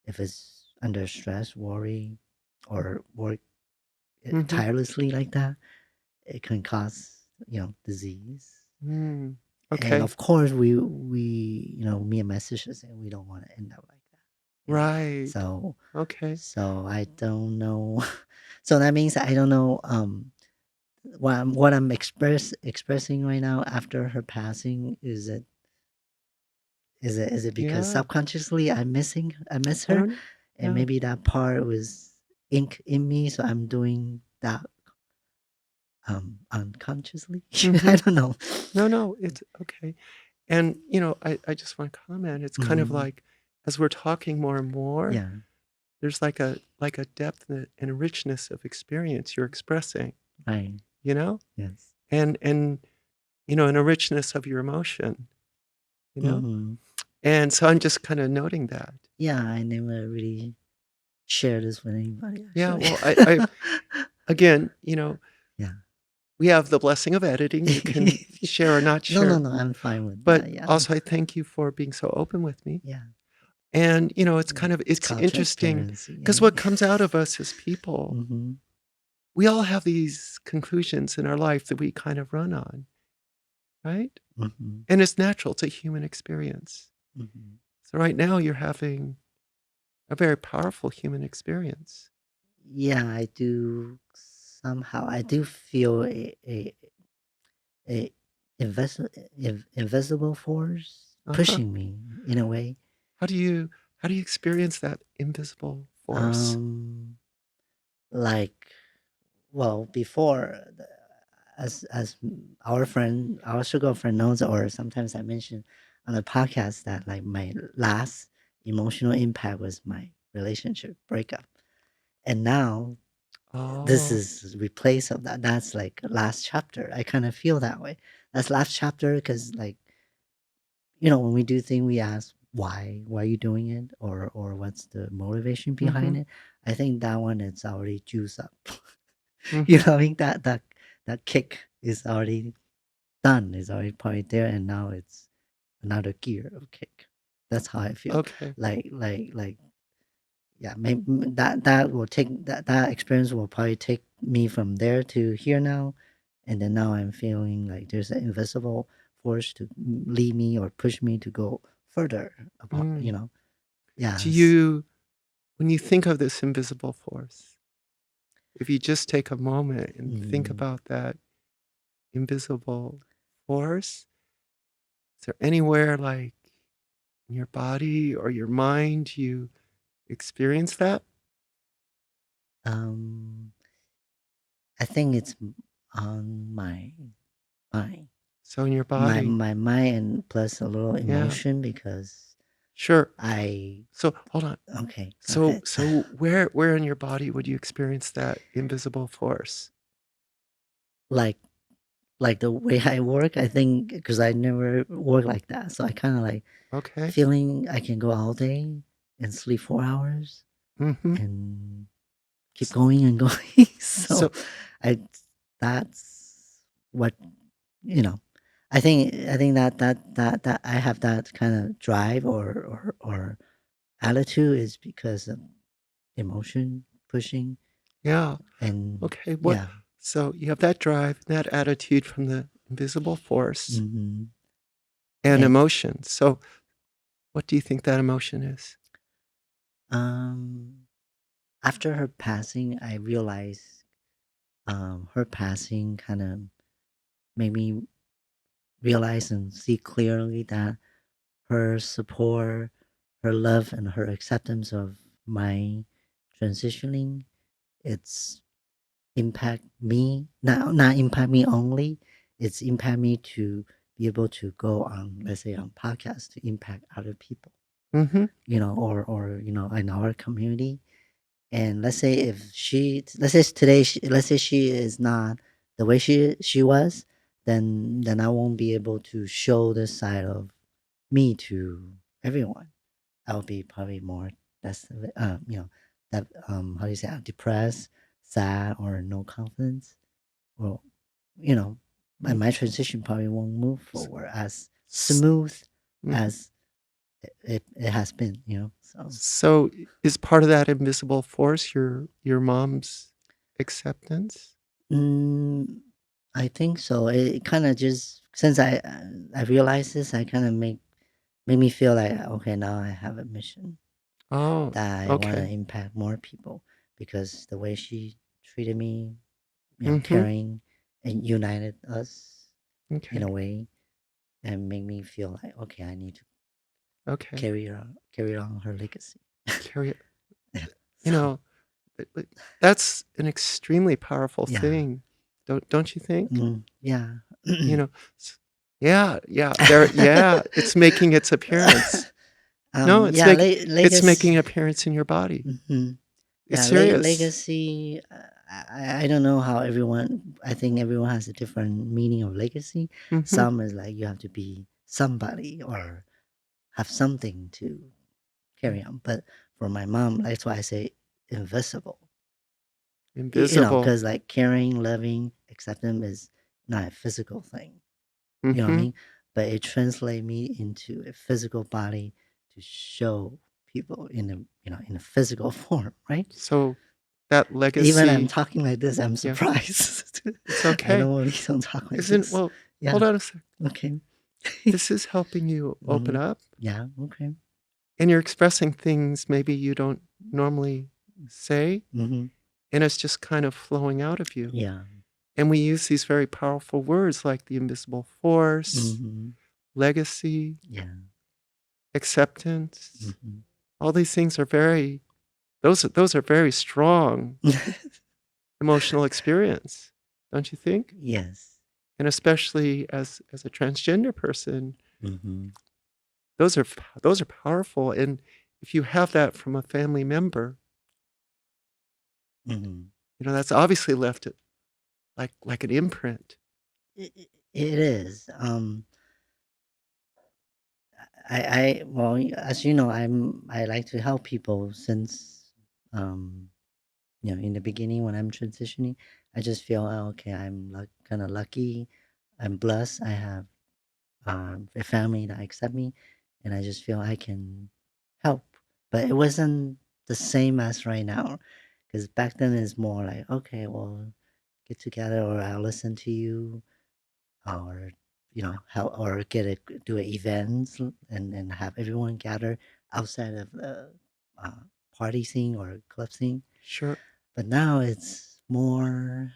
if it's under stress, worry, or work Mm-hmm. tirelessly like that, it can cause, disease. Mm. And Okay. of course, me and my sister say we don't want to end up like that. Right. So, Okay. I don't know. So that means I don't know. What I'm expressing right now after her passing, is it because Yeah. subconsciously I miss I her, don't know. and Yeah. maybe that part was ink in me, so I'm doing that unconsciously. I Mm-hmm. don't know. No, it's okay. And I just want to comment. It's kind of Mhm. like as we're talking more and more, Yeah. there's like a depth and a richness of experience you're expressing, Right. you know? Yes. And and a richness of your emotion, you know? Hmm. And so I'm just kind of noting that. Yeah, I never really share this with anybody, Yeah, actually. well, I again, Yeah. we have the blessing of editing. You can share or not No, no, share. no. I'm fine with But that. Yeah. also I thank you for being so open with me. Yeah. And it's Yeah. kind of It's it's called interesting transparency. because what comes out of us as people, Mm-hmm. we all have these conclusions in our life that we kind of run on, right? Mm-hmm. And it's natural, it's a human experience. Mm-hmm. So right now you're having a very powerful human experience. Yeah, I do. Somehow, I do feel a invisible force Uh-huh. pushing me in a way. How do you experience that invisible force? Um, like, well, before, as our sugar friend knows, or sometimes I mention on the podcast that, like, my last emotional impact was my relationship breakup. And now this Oh, is replace of that. That's like last chapter. I kind of feel that way. That's last chapter because like, when we do things, we ask why are you doing it, or what's the motivation behind mm-hmm, it. I think that one it's already juiced up. mm-hmm. I think that kick is already done. Is already probably there, and now it's another gear of kick. That's how I feel. Okay. Like yeah, maybe that will take that experience will probably take me from there to here now, and then now I'm feeling like there's an invisible force to lead me or push me to go further apart. Mm. Do Yes. you, when you think of this invisible force, if you just take a moment and think Mm, about that invisible force, is there anywhere like in your body or your mind you experience that? um, I think it's on my mind, So in your my body, my mind, and plus a little yeah, emotion because sure. I So hold on. okay, go So ahead. so where in your body would you experience that invisible force? like like the way I work, I think because I never work like that, so I kind of like Okay. feeling I can go all day and sleep 4 hours Mm-hmm. and keep S- going and going. So So I that's what you know. I think that I have that kind of drive or attitude is because of emotion pushing yeah. and Okay. What? yeah. So you have that drive, that attitude from the invisible force Hmm. and And emotion. So what do you think that emotion is? um after her passing, I realized her passing kind of made me realize and see clearly that her support, her love, and her acceptance of my transitioning, it's impact me, not impact me only, it's impact me to be able to go on, let's say, on podcasts to impact other people, Mm-hmm. or in our community. And let's say today, let's say she is not the way she was, then I won't be able to show this side of me to everyone. I'll be probably more that's that how do you say depressed, sad, or no confidence. Well, you know, and my transition probably won't move forward as smooth Mm-hmm. as it has been. So. So is part of that invisible force your mom's acceptance? Mm, I think so. It kind of just since I realized this, I kind of made me feel like okay, now I have a mission Oh, that I want to okay. impact more people because the way she treated me, Mm-hmm. caring and united us in Okay. a way and made me feel like okay, I need to Okay. carry on her legacy. Carry it. Yeah. You So know, but that's an extremely powerful yeah. thing. Don't you think? Yeah. You know, s- yeah, yeah, yeah, it's making its appearance. No, Yeah, it's legacy. making an appearance in your body. Hmm. It's Yeah, serious. legacy. I don't know how everyone. I think everyone has a different meaning of legacy. Mm-hmm. Some is like you have to be somebody or have something to carry on. But for my mom, that's why I say invisible. Invisible. Because like caring, loving, accepting is not a physical thing. You know what I Mm-hmm. mean? But it translates me into a physical body to show people in a physical form, right? So that Even I'm legacy, talking like this, I'm yeah, surprised. it's I okay. normally don't talk like Isn't this. well, Yeah. hold on a sec. Okay. This is helping you open Hmm. up Yeah. Okay. and you're expressing things maybe you don't normally say, Hmm. and it's just kind of flowing out of you. Yeah. And we use these very powerful words like the invisible force, Hmm. legacy, Yeah. acceptance. Hmm. All these things are those are very strong emotional experience, don't you think? Yes. And especially as a transgender person, Hmm. those are those are powerful. And if you have that from a family member, Mhm. that's obviously left it like an imprint. It is. Well, as you know, I like to help people since, um, in the beginning when I'm transitioning, I just feel, oh, okay, I'm kind of lucky. I'm blessed. I have a family that accept me, and I just feel I can help. But it wasn't the same as right now, because back then it's more like, okay, well, get together, or I'll listen to you, or help, or do events and have everyone gather outside of the uh, party scene or club scene. Sure. But now it's more,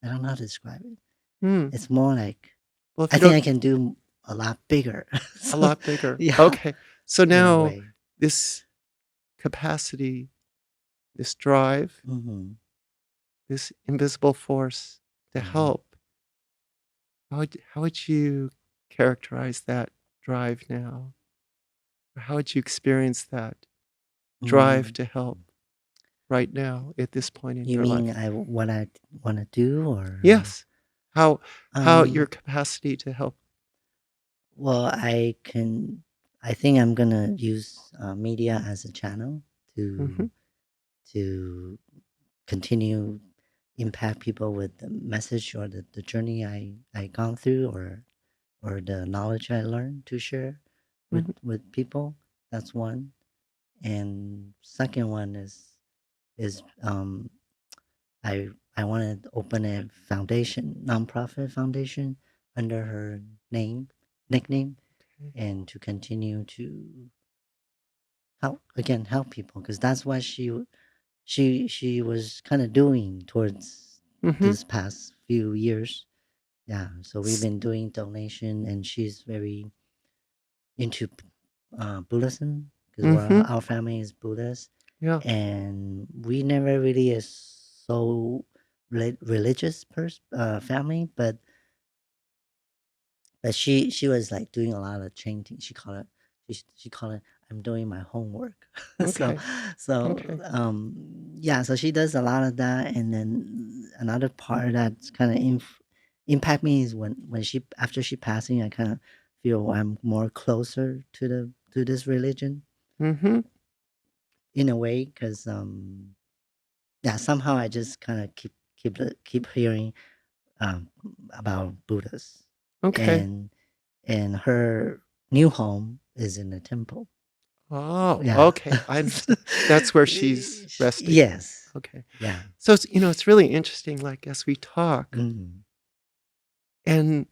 I don't know how to describe it. Hmm. It's more like, Well, if I you think I don't, can do a lot bigger. a So, lot bigger. yeah, Okay. So in a now way. this capacity, this drive, Mm-hmm. this invisible force to Mm-hmm. help, how would you characterize that drive now? Or how would you experience that drive to help right now at this point in You your mean life? what I want to do, or Yes. How your um capacity to help. well, I think I'm gonna use media as a channel Hmm. to continue impact people with the message, or the journey I gone through, or the knowledge I learned to share Hmm. with people. That's one. And second one is I want to open a foundation, nonprofit foundation, under her nickname, and to continue to help people, because that's what she was kind of doing towards Hmm. this past few years. Yeah, so we've been doing donation, and she's very into Buddhism, because Hmm. our family is Buddhist, Yeah. and we never really is so religious family, but she was like doing a lot of chanting. She called it, I'm doing my homework. so Okay. so Okay. yeah, so she does a lot of that. And then another part that's kind of impact me is when she after she passing, I kind of feel I'm more closer to this religion Hmm. in a way, because yeah, somehow I just kind of keep hearing um about Buddhas, Okay. and her new home is in a temple. Oh, Yeah. okay. I understand. That's where she's resting. Yes. Okay. Yeah. So it's really interesting, like as we talk, Mm. and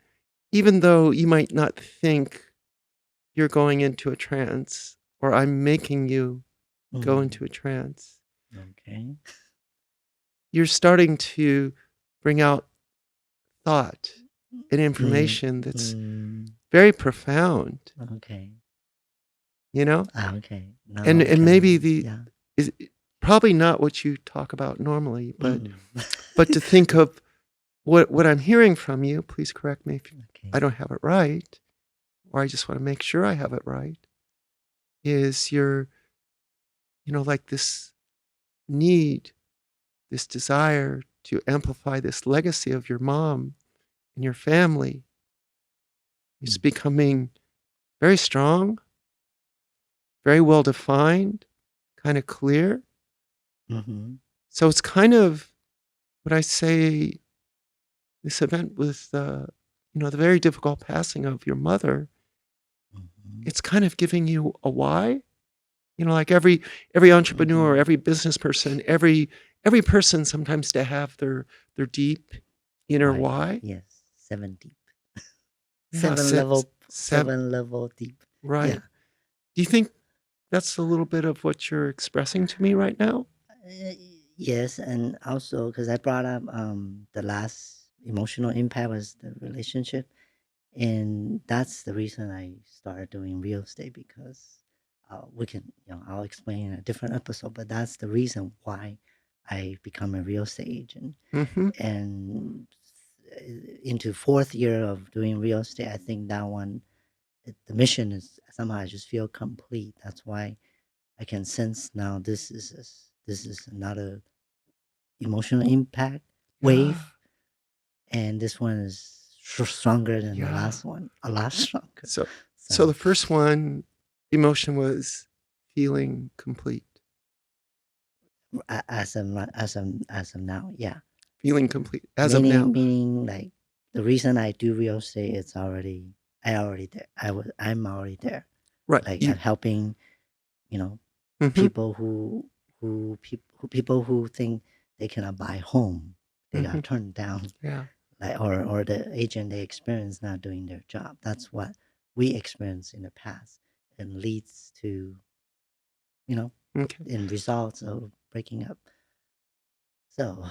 even though you might not think you're going into a trance, or I'm making you go Mm. into a trance, Okay. you're starting to bring out thought and Mm. information that's Mm. very profound, Okay. you know? Okay. And Now I and maybe can. the Yeah. is probably not what you talk about normally, but Mm. to think of what I'm hearing from you, please correct me if Okay. I don't have it right, or I just want to make sure I have it right, is you're, like this need, this desire to amplify this legacy of your mom and your family. It's Mm. becoming very strong, very well defined, kind of clear. Mm-hmm. So it's kind of what I say, this event with the very difficult passing of your mother. Mm-hmm. It's kind of giving you a why. Like every entrepreneur, Mm-hmm. every business person, every person sometimes to have their deep inner Right. why. Yes. 7 deep. Yeah, Seven level deep. Yeah. right. Do you think that's a little bit of what you're expressing to me right now? Uh, yes, and also because I brought up the last emotional impact was the relationship, and that's the reason I started doing real estate, because we can, I'll explain in a different episode, but that's the reason why I become a real estate agent. Mm-hmm. And into fourth year of doing real estate, I think that one, the mission is somehow I just feel complete. That's why I can sense now this is another emotional impact wave, and this one is stronger than the Yeah. last one, a lot stronger. So So the first one emotion was feeling complete. as of now, yeah. Feeling complete as of now. Meaning like the reason I do real estate, it's already there. I'm already there. Right. Like You, I'm helping, you know, mhm. people people who think they cannot buy home, they got turned down, Yeah. like or the agent they experience not doing their job. That's what we experienced in the past, and leads to, you know, Okay. in results of breaking up. So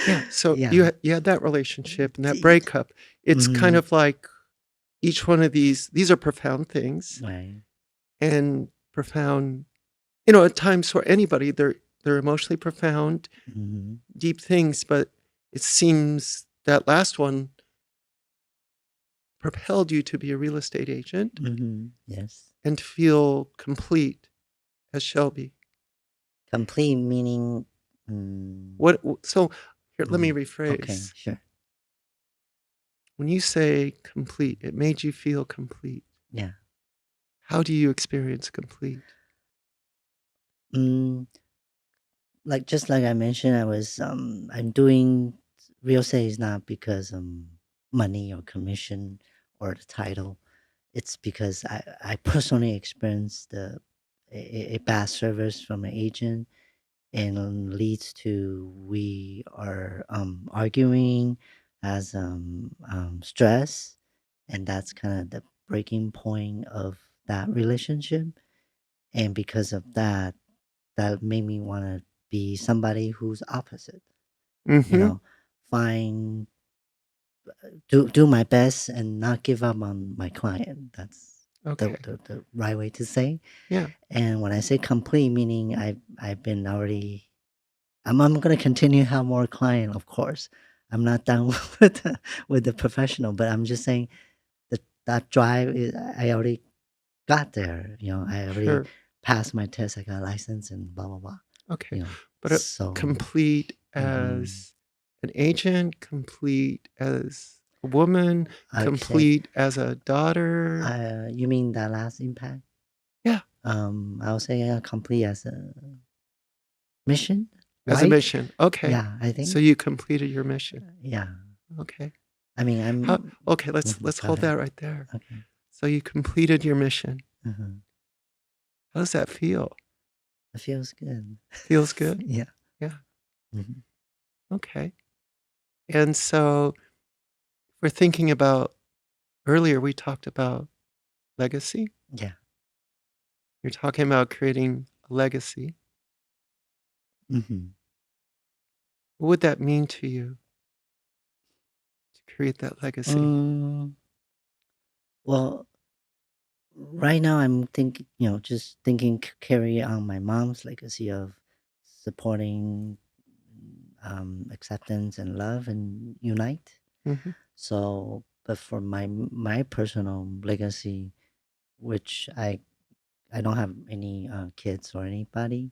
Yeah. So yeah. you had that relationship and that D- breakup. It's kind Mhm. of like each one of these are profound things Right. and profound, at times for anybody, they're emotionally profound, Hmm. deep things, but it seems that last one propelled you to be a real estate agent Hmm. Yes. and to feel complete as Shelby. Complete meaning. Mm, So here, let me okay, rephrase. sure. When you say complete, it made you feel complete. Yeah. How do you experience complete? Mm, like just like I mentioned, I'm doing real estate is not because money or commission or the title. It's because I personally experienced a bad service from an agent, and leads to we are arguing as stress, and that's kind of the breaking point of that relationship. And because of that, that made me want to be somebody who's opposite, you Mm-hmm. know, find do my best and not give up on my client. That's Okay. the right way to say. Yeah. And when I say complete, meaning I've been already, I'm gonna continue to have more client, of course. I'm not done with the professional, but I'm just saying that that drive is, I already got there. I already Sure. passed my test. I got a license and blah blah blah. Okay. But So complete mhm, as an agent, complete as a woman, I would say, complete as a daughter. you mean that last impact? Yeah. I would say complete as a mission, As a wife. mission. Okay. Yeah, I So think. you completed your mission. Yeah, Okay. I mean, Okay, mhm, let's go hold ahead. that right there. Okay. So you completed your mission. Mhm. How does that feel? It feels good. Feels good? Yeah. Yeah. Mhm. Okay. And so we're thinking about earlier we talked about legacy. Yeah. You're talking about creating a legacy. Mhm. What would that mean to you to create that legacy? Mm, well, right now I'm thinking, just thinking carry on my mom's legacy of supporting, acceptance and love and unite. Hmm. So, but for my personal legacy, which I don't have any kids or anybody,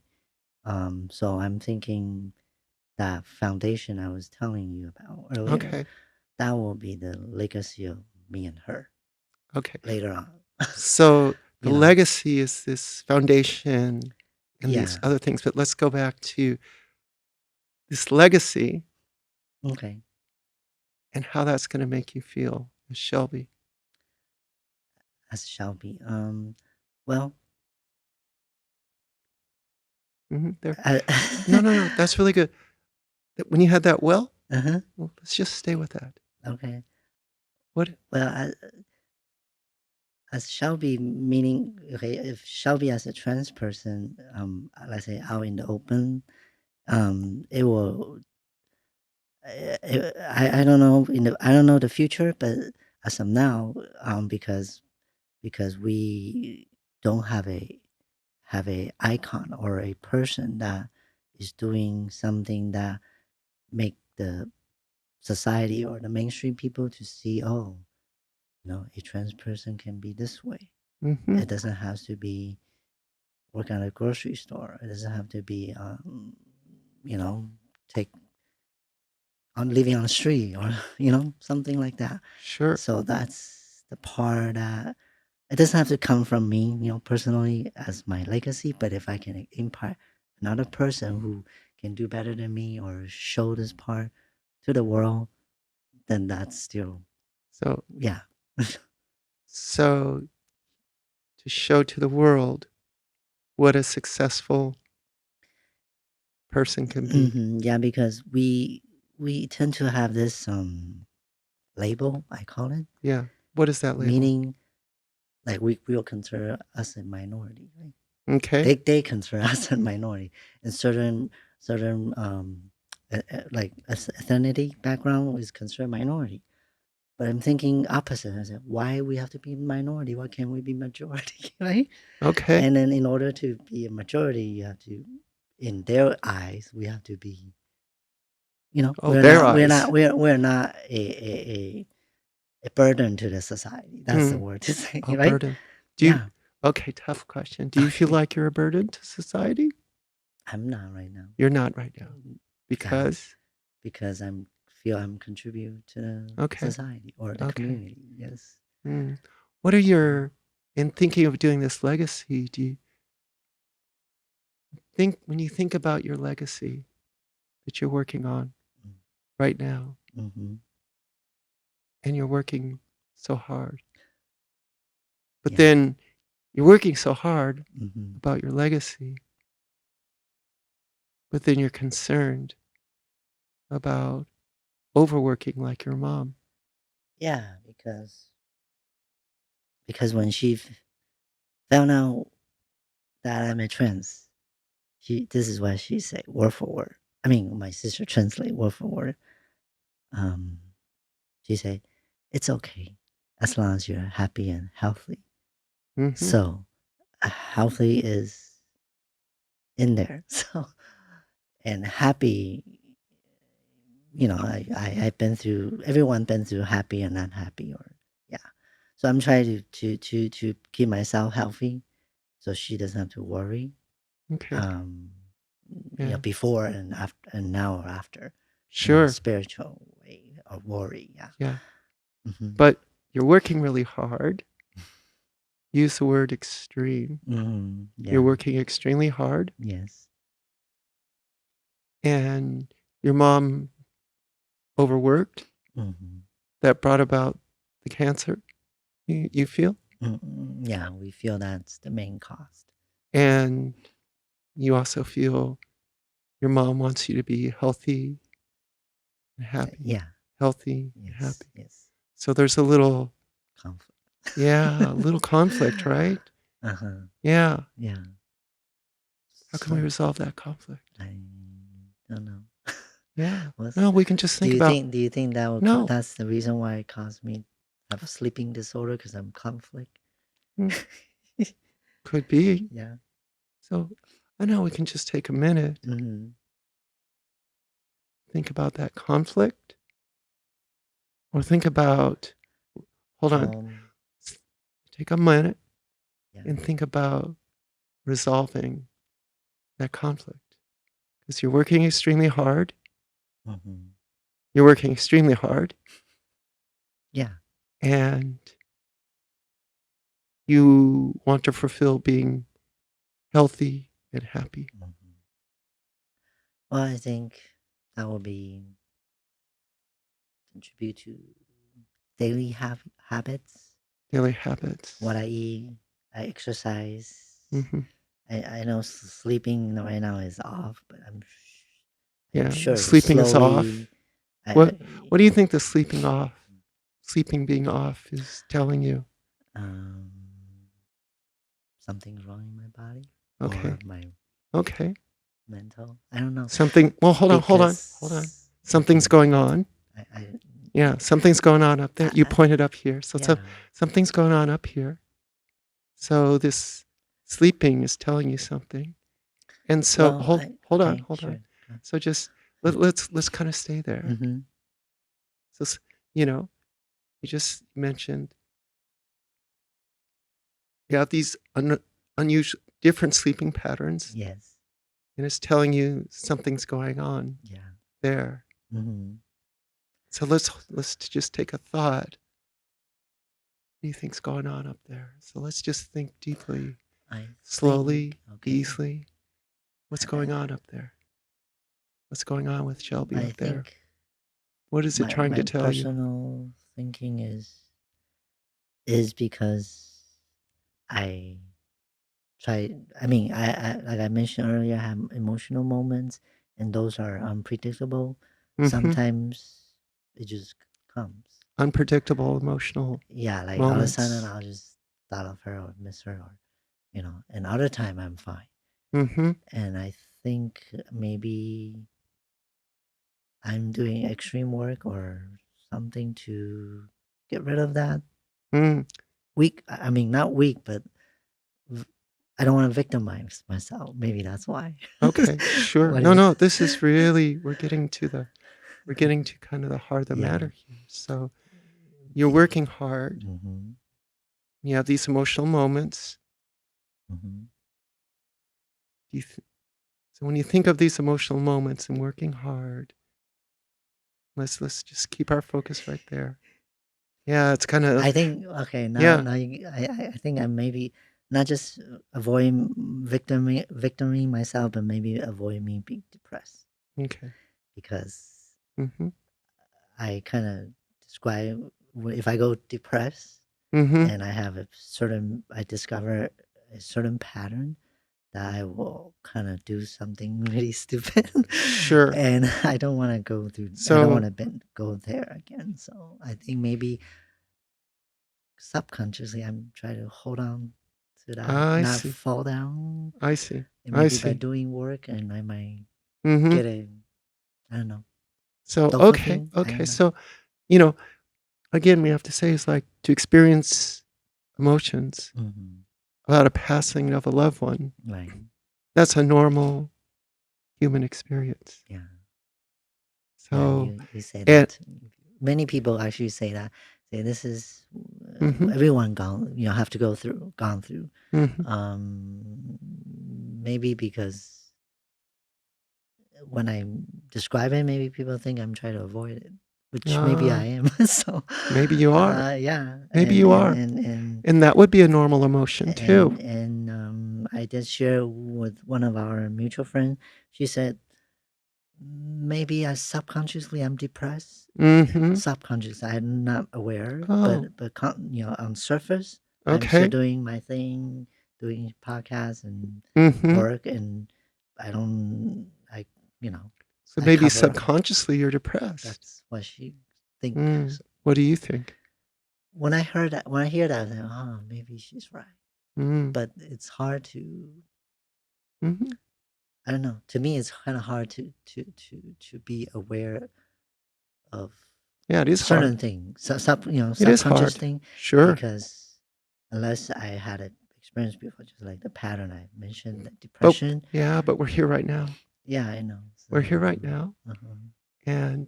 so I'm thinking that foundation I was telling you about earlier, Okay. that will be the legacy of me and her Okay. later on. So the You know, legacy is this foundation and these yeah. other things, but let's go back to this legacy Okay. and how that's going to make you feel as Shelby. As shall be. Well, There. I, No. That's really good. When you had that, well, uh-huh. let's just stay with that. Okay. What? Well, as shall be meaning, okay, if shall be as a trans person, let's say out in the open, it will. I don't know I don't know the future, but as of now, because we don't have a icon or a person that is doing something that make the society or the mainstream people to see, oh, a trans person can be this way. Hmm. It doesn't have to be work at a grocery store. It doesn't have to be, take on living on the street or something like that. Sure. So that's the part that it doesn't have to come from me, personally as my legacy. But if I can impact another person who can do better than me or show this part to the world, then that's still, So, yeah. so to show to the world what a successful person can be. Yeah, because we tend to have this label, I call it, Yeah. What is that label? meaning like we will consider us a minority, right? Okay. They consider us a minority, and certain like ethnicity background is considered minority. But I'm thinking opposite. I said, why we have to be minority? Why can't we be majority, right? Okay. And then in order to be a majority, you have to, in their eyes, we have to be, Oh, their eyes. we're not a burden to the society. That's the word to say, A right? burden. Do you? Yeah. Okay, tough question. Do you feel like you're a burden to society? I'm not right now. You're not right now. Because? Because feel I'm contribute to the Okay. society or the Okay. community. Yes. What are your, in thinking of doing this legacy, do you think, when you think about your legacy that you're working on right now, Mm-hmm. and you're working so hard, but Yeah. then you're working so hard Mm-hmm. about your legacy, but then you're concerned about overworking like your mom. Yeah, because when she found out that I'm a trans, this is what she said, word for word. I mean, my sister translate word for word. She said, "It's okay as long as you're happy and healthy." Mhm. So, healthy is in there. So, and happy, I've been through. Everyone been through happy and unhappy, or yeah. So I'm trying to keep myself healthy, so she doesn't have to worry. Okay. Yeah. Before and after, and now or after. Sure. Spiritual way of worry. Yeah. Yeah. Mm-hmm. But you're working really hard. Use the word extreme. Mm-hmm. Yeah. You're working extremely hard, Yes. and your mom overworked. Mm-hmm. That brought about the cancer, you feel? Mm-hmm. Yeah, we feel that's the main cost. And you also feel your mom wants you to be healthy and happy. Yeah. Healthy and Yes. happy. Yes. So there's a little Conflict. Yeah, a little conflict, right? Uh-huh. Yeah. Yeah. How can we resolve that conflict? I don't know. Yeah. No, we can just think about. Do you think that will No. that's the reason why it caused me have sleeping disorder because I'm conflict? Could be. Yeah. So I know we can just take a minute, Mm-hmm. think about that conflict, or think about. Hold on. Take a minute and think about resolving that conflict, because you're working extremely hard. Mm-hmm. You're working extremely hard. Yeah. And you want to fulfill being healthy and happy. Mm-hmm. Well, I think that will be contribute to daily habits. Daily habits. What I eat, I exercise. Mm-hmm. I know sleeping right now is off, but I'm Yeah, sure sleeping is off. slowly, What do you think the sleeping being off is telling you? Something's wrong in my body. Okay. Or my Okay. mental. I don't know. Something. Well, hold on. Something's going on. Yeah, something's going on up there. You pointed up here. So something's going on up here. So this sleeping is telling you something. And so hold on. Sure. So just let's kind of stay there. Mm-hmm. So you just mentioned you have these unusual. different sleeping patterns, Yes. and it's telling you something's going on Yeah. there. Mm-hmm. So let's just take a thought. What do you think's going on up there? So let's just think deeply, I slowly, think, okay. easily. What's going on up there? What's going on with Shelby I up there? think What is it trying my to tell you? personal thinking is because I I mean, like I mentioned earlier, I have emotional moments, and those are unpredictable. Mhm. Sometimes it just comes. Unpredictable emotional Yeah, like all of a sudden moments. I'll just thought of her or miss her, or and other time I'm fine. Mm-hmm. And I think maybe I'm doing extreme work or something to get rid of that Mm. weak. I mean, not weak, but I don't want to victimize myself. Maybe that's why. Okay, sure. What do No, you? no, this is really we're getting to kind of the heart of the Yeah. matter here. So you're working hard. Mm-hmm. You have these emotional moments. Mm-hmm. You th- so when you think of these emotional moments and working hard, let's just keep our focus right there. Yeah, it's kind of I think okay. yeah. I think I'm maybe not just avoiding victiming myself, but maybe avoid me being depressed Okay. because Mm-hmm. I kind of describe if I go depressed Mm-hmm. and I discover a certain pattern that I will kind of do something really stupid. Sure. And I don't want to go through. I don't want to go there again. So I think maybe subconsciously I'm trying to hold on to that, I not see. fall down. I see. And I maybe by see. doing work, and I might Mm-hmm. get I don't know. So Dopamine? I okay. don't know. So again, we have to say is like to experience emotions Mhm. about a passing of a loved one. Right. That's a normal human experience. Yeah. Yeah. So You say and that. Many people actually say that. Say this is Mhm. everyone have to gone through. Mhm. Maybe because when I describe it, maybe people think I'm trying to avoid it, which maybe I am. So Maybe you are. yeah. Maybe you are. And that would be a normal emotion too. And I did share with one of our mutual friends. She said maybe I subconsciously I'm depressed. Mhm. Subconscious, I'm not aware, Oh, but on surface, I'm still okay. doing my thing, doing podcasts and Mhm. work, and I don't, So I maybe cover up. subconsciously you're depressed. That's what she thinks. What do you think? When I hear that, I think, oh, maybe she's right. Mm. But it's hard to, Mhm. I don't know. To me, it's kind of hard to be aware of Yeah, it is certain hard. things, It is subconscious hard. thing, Sure. because unless I had an experience before, just like the pattern I mentioned, the But depression. yeah, but we're here right now. Yeah, I know. We're here right now. Uh-huh. And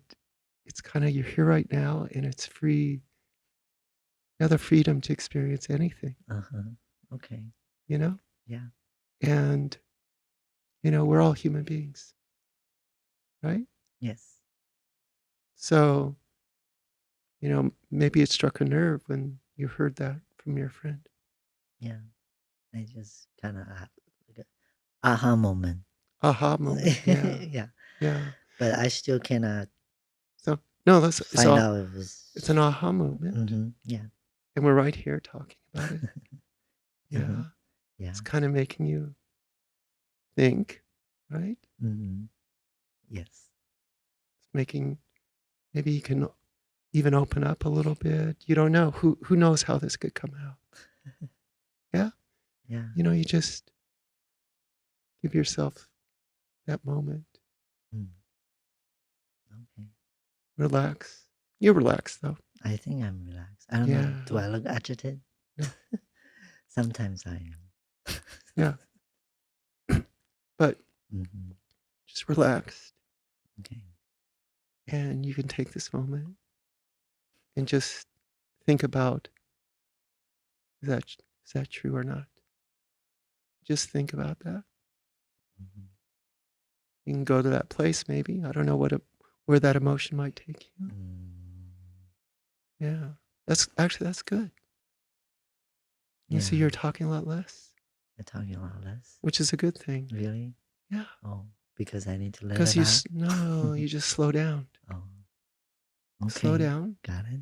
it's kind of you're here right now and it's free. You have the freedom to experience anything, Uh-huh. Okay. you know? Yeah. And we're all human beings, right? Yes. So, maybe it struck a nerve when you heard that from your friend. Yeah. I just kind of have like a aha moment. Aha moment. Yeah. Yeah. Yeah. But I still cannot So, no, find out if it's an aha moment. Yeah. And we're right here talking about it. Yeah. Yeah. It's kind of making you think, right? Yes. It's making, maybe you can even open up a little bit. You don't know. Who knows how this could come out? Yeah. Yeah. You just give yourself that moment. Okay. Relax. You're relaxed though. I think I'm relaxed. I don't know. Yeah. Do I look agitated? No. Sometimes I am. Yeah. But just relaxed. Okay. And you can take this moment and just think about is that true or not? Just think about that. Mhm. You can go to that place maybe. I don't know where that emotion might take you. Mm, Yeah. That's good. You see, yeah, you're talking a lot less, I'm talking a lot less. which is a good thing. Really? Yeah. Oh, because I need to let Because it out. no, you just slow down. Oh, Slow okay. down Got it.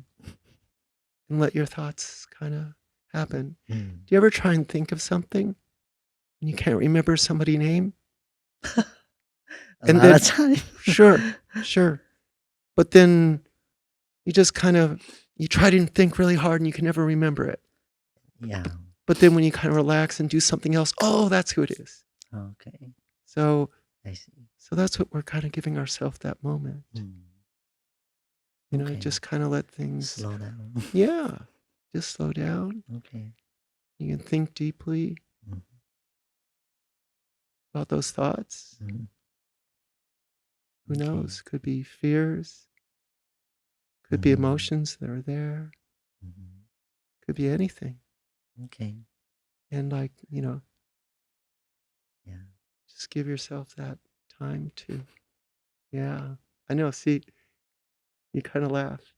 and let your thoughts kind of happen. Mm. Do you ever try and think of something and you can't remember somebody's name? A And lot then, of time. sure. But then you just you try to think really hard and you can never remember it. Yeah. But then when you kind of relax and do something else, oh, that's who it is. Okay. So I see. that's what we're kind of giving ourselves that moment. Mm. Okay. Just kind of let things slow down. Yeah. Just slow down. Okay. You can think deeply Mhm. about those thoughts. Mhm. Who Okay. knows? Could be fears, could be Mhm. emotions that are there, Mhm. could be anything. Okay. And Yeah. just give yourself that time to, yeah. I know, see, you kind of laugh.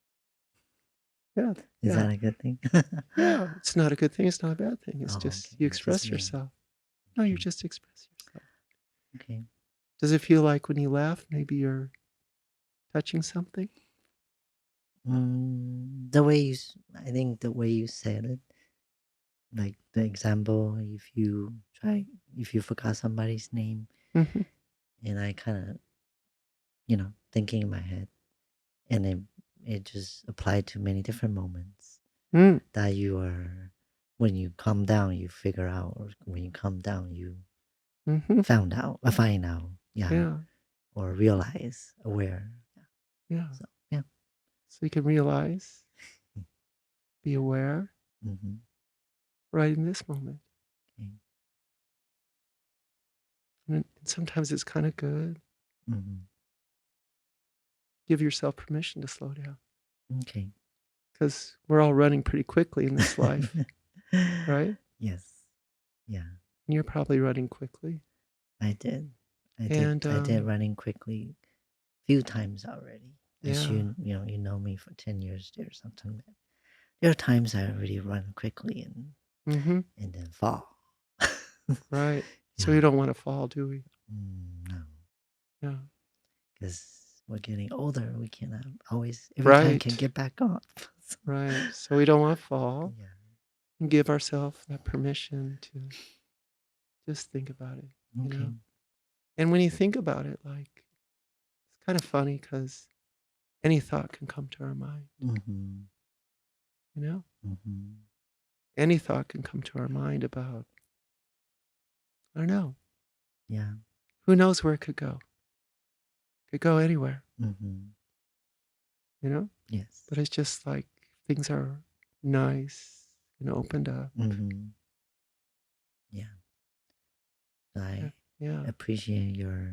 Yeah, Is yeah, that a good thing? yeah. It's not a good thing. It's not a bad thing. It's Oh, just okay. you It's just express me. yourself. No, you Okay. just express yourself. Okay. Does it feel like when you laugh, maybe you're touching something? I think the way you said it, like the example, if you forgot somebody's name, Mm-hmm. and I kind of, thinking in my head, and it just applied to many different moments Mm. that when you calm down, you figure out, or when you calm down, you Mm-hmm. find out, yeah, Yeah, or realize, aware. yeah. So, yeah. So you can realize, be aware Mm-hmm. right in this moment. Okay. And sometimes it's kind of good. Mm-hmm. Give yourself permission to slow down Okay. because we're all running pretty quickly in this life, right? Yes. Yeah. And you're probably running quickly. I did. And I did running quickly a few times already. As yeah, you know me for 10 years there, something that there are times I already run quickly mm-hmm. and then fall. Right. So Yeah. we don't want to fall, do we? No. Yeah. Because we're getting older. We cannot always every time can Right. get back up. Right. So we don't want to fall. Yeah. And give ourselves that permission to just think about it, Okay. And when you think about it, like, it's kind of funny because any thought can come to our mind, Mm-hmm. you know? Mm-hmm. Any thought can come to our mind about, I don't know, Yeah. who knows where it could go? It could go anywhere, Mm-hmm. Yes. But it's just like things are nice and opened up. Mm-hmm. Yeah. Yeah. I Yeah. appreciate your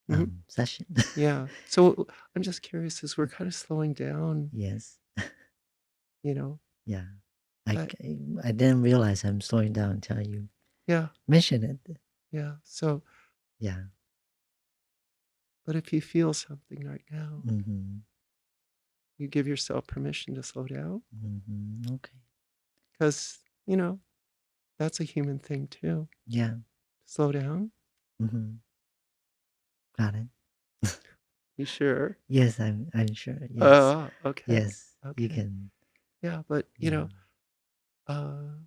Mhm. session. Yeah. So I'm just curious as we're kind of slowing down, Yes. you know, Yeah. but I didn't realize I'm slowing down until you yeah. mentioned it. Yeah. So, Yeah. but if you feel something right now, Mm-hmm. you give yourself permission to slow down Mm-hmm. Okay. because, that's a human thing too. Yeah. Slow down. Mm-hmm. Got it. You sure? Yes, I'm sure. Yes. Okay. Yes. You Okay. can. Yeah. But, Yeah. um,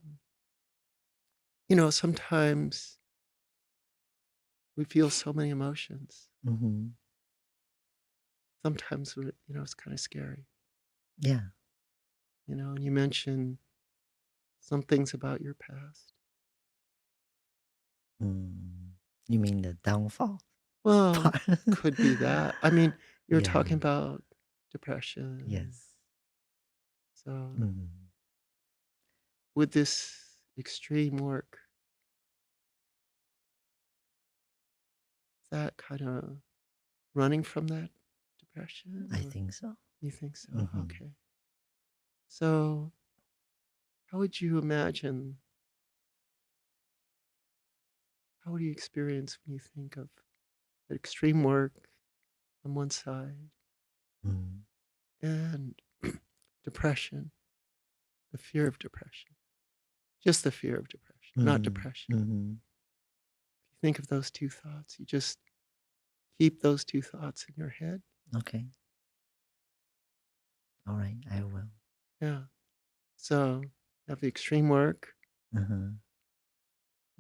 sometimes we feel so many emotions. Mm-hmm. Sometimes, it's kind of scary, Yeah. and you mentioned some things about your past. Mm. You mean the downfall Well, part? could be that. I mean, you're Yeah. talking about depression. Yes. So Mm. with this extreme work, is that kind of running from that depression? I Or think so. you think so? Mm-hmm. Okay. So how would you imagine How do you experience when you think of extreme work on one side Mm. and depression, the fear of depression, just the fear of depression, not depression? Mm-hmm. You think of those two thoughts, you just keep those two thoughts in your head. Okay. All right. I will. Yeah. So you have the extreme work, Uh-huh.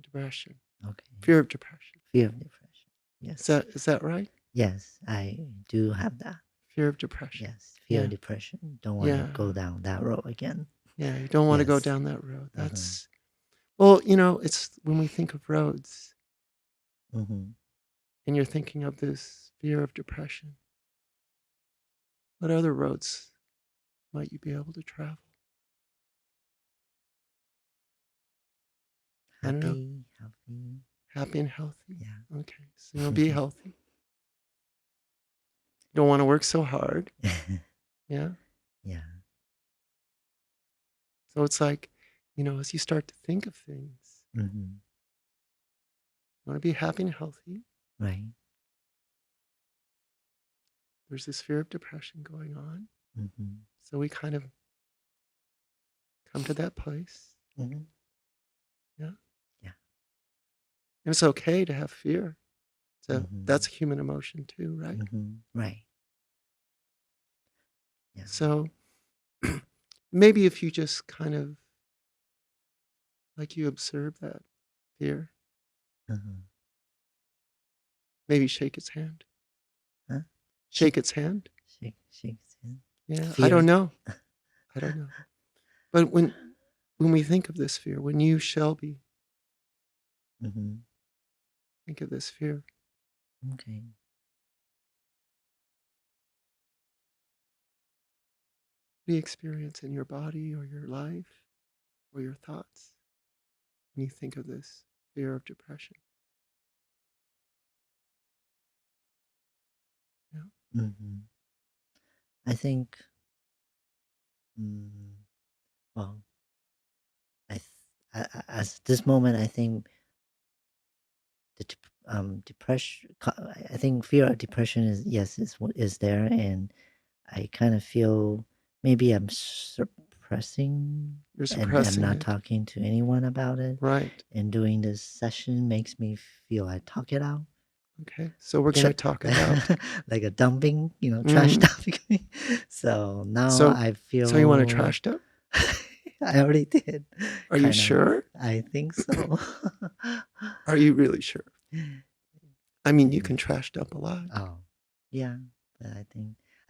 depression, Okay. fear of depression. Fear of depression. Yes. Is that right? Yes, I do have that. Fear of depression. Yes. Fear Yeah. of depression. Don't want to Yeah. go down that road again. Yeah. You don't want to go Yes. down that road. Uh-huh. That's, well, it's when we think of roads Mm-hmm. and you're thinking of this fear of depression, what other roads might you be able to travel? I don't know. Healthy. Happy and healthy. Yeah. Okay. So you'll be healthy. You don't want to work so hard. Yeah. Yeah. So it's like, as you start to think of things, Mm-hmm. you want to be happy and healthy. Right. There's this fear of depression going on. Mm-hmm. So we kind of come to that place. Mm-hmm. Yeah. Yeah. And it's okay to have fear. So Mm-hmm. that's a human emotion too, right? Mm-hmm. Right. Yeah. So maybe if you just kind of, like you observe that fear, Uh-huh. maybe shake its hand. Huh? Shake its hand. Shake its hand. Yeah. Fear. I don't know. But when we think of this fear, when you, Shelby, Mm-hmm. think of this fear, Okay. what do you experience in your body or your life or your thoughts when you think of this fear of depression? Yeah. Mm-hmm. I think, well, as this moment, I think the depression. I think fear of depression is there, and I kind of feel maybe I'm suppressing, You're and I'm suppressing not it. talking to anyone about it. Right. And doing this session makes me feel I talk it out. Okay. So we're going to talk it out. Like a dumping, trash dumping. So now I feel. So you want to trash dump? I already did. Are you sure? I think so. Are you really sure? I mean, you can trash dump a lot. Oh, yeah. But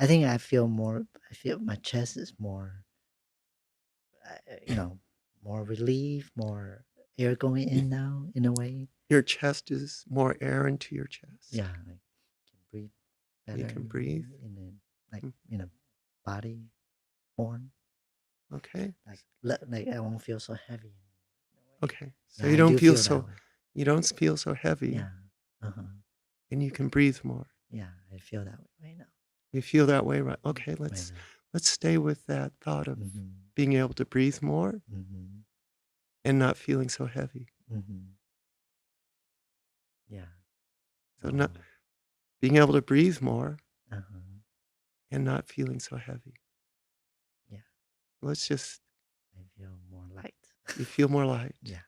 I think I feel my chest is more, more relief, more air going in now, in a way. Your chest is more air into your chest. Yeah, like can breathe better. You can breathe. In a body form. Okay. Like I won't feel so heavy. Okay. So Yeah, you I don't do feel that so way. you don't feel so heavy. Yeah. Uh-huh. And you can breathe more. Yeah, I feel that way right now. You feel that way, right? Okay, Right let's now. stay with that thought of Mm-hmm. being able to breathe more Mm-hmm. and not feeling so heavy. Mm-hmm. Yeah. So not being able to breathe more Uh-huh. and not feeling so heavy. Yeah. Let's just I feel more light. you feel more light. Yeah.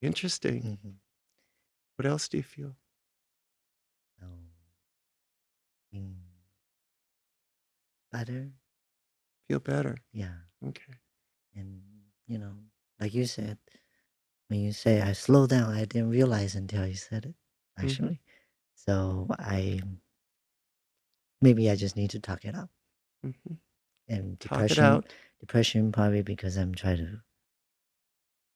Interesting. Mm-hmm. What else do you feel? Better. Feel better. Yeah. Okay. And like you said, when you say I slow down, I didn't realize until you said it, actually. So maybe I just need to talk it out. Mm-hmm. And Talk it out. depression probably because I'm trying to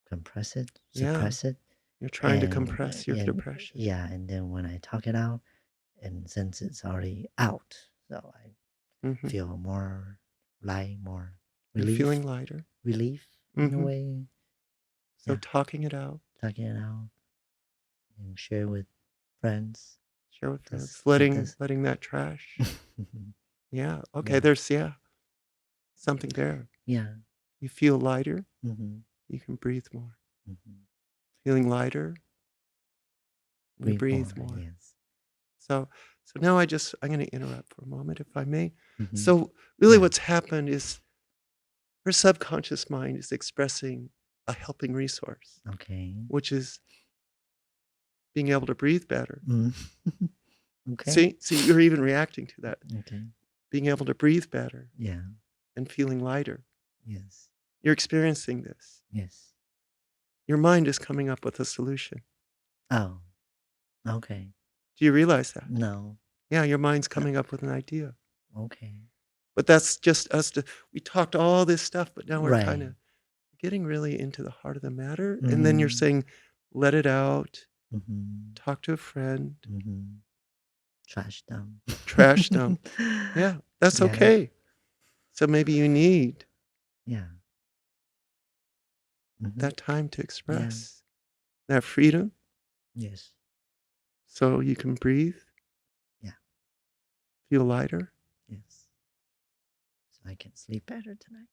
compress it, suppress it. You're trying to compress your depression. Yeah, and then when I talk it out, and since it's already out, so I feel more light, more relief. You're feeling lighter. Relief in a way. So Yeah. talking it out. Talking it out. And share with friends. Share with friends. Letting that trash. Yeah. Okay. Yeah. There's something there. Yeah. You feel lighter. Mm-hmm. You can breathe more. Mm-hmm. Feeling lighter. We breathe more. Yes. So now I'm going to interrupt for a moment, if I may. Mhm. So really Yeah. what's happened is her subconscious mind is expressing a helping resource, Okay. which is being able to breathe better. Mm. Okay. See, you're even reacting to that. Okay. Being able to breathe better Yeah. and feeling lighter. Yes. You're experiencing this. Yes. Your mind is coming up with a solution. Oh. Okay. Do you realize that? No. Yeah, your mind's coming up with an idea. Okay. But that's just us we talked all this stuff, but now we're kind Right. of getting really into the heart of the matter. And then you're saying, let it out, Mm-hmm. talk to a friend, Mm-hmm. Trash them. trash them. Yeah, that's Yeah. okay. So maybe you need Yeah. Mhm. that time to express that freedom Yes. so you can breathe, Yeah. feel lighter. Yes. So I can sleep better tonight.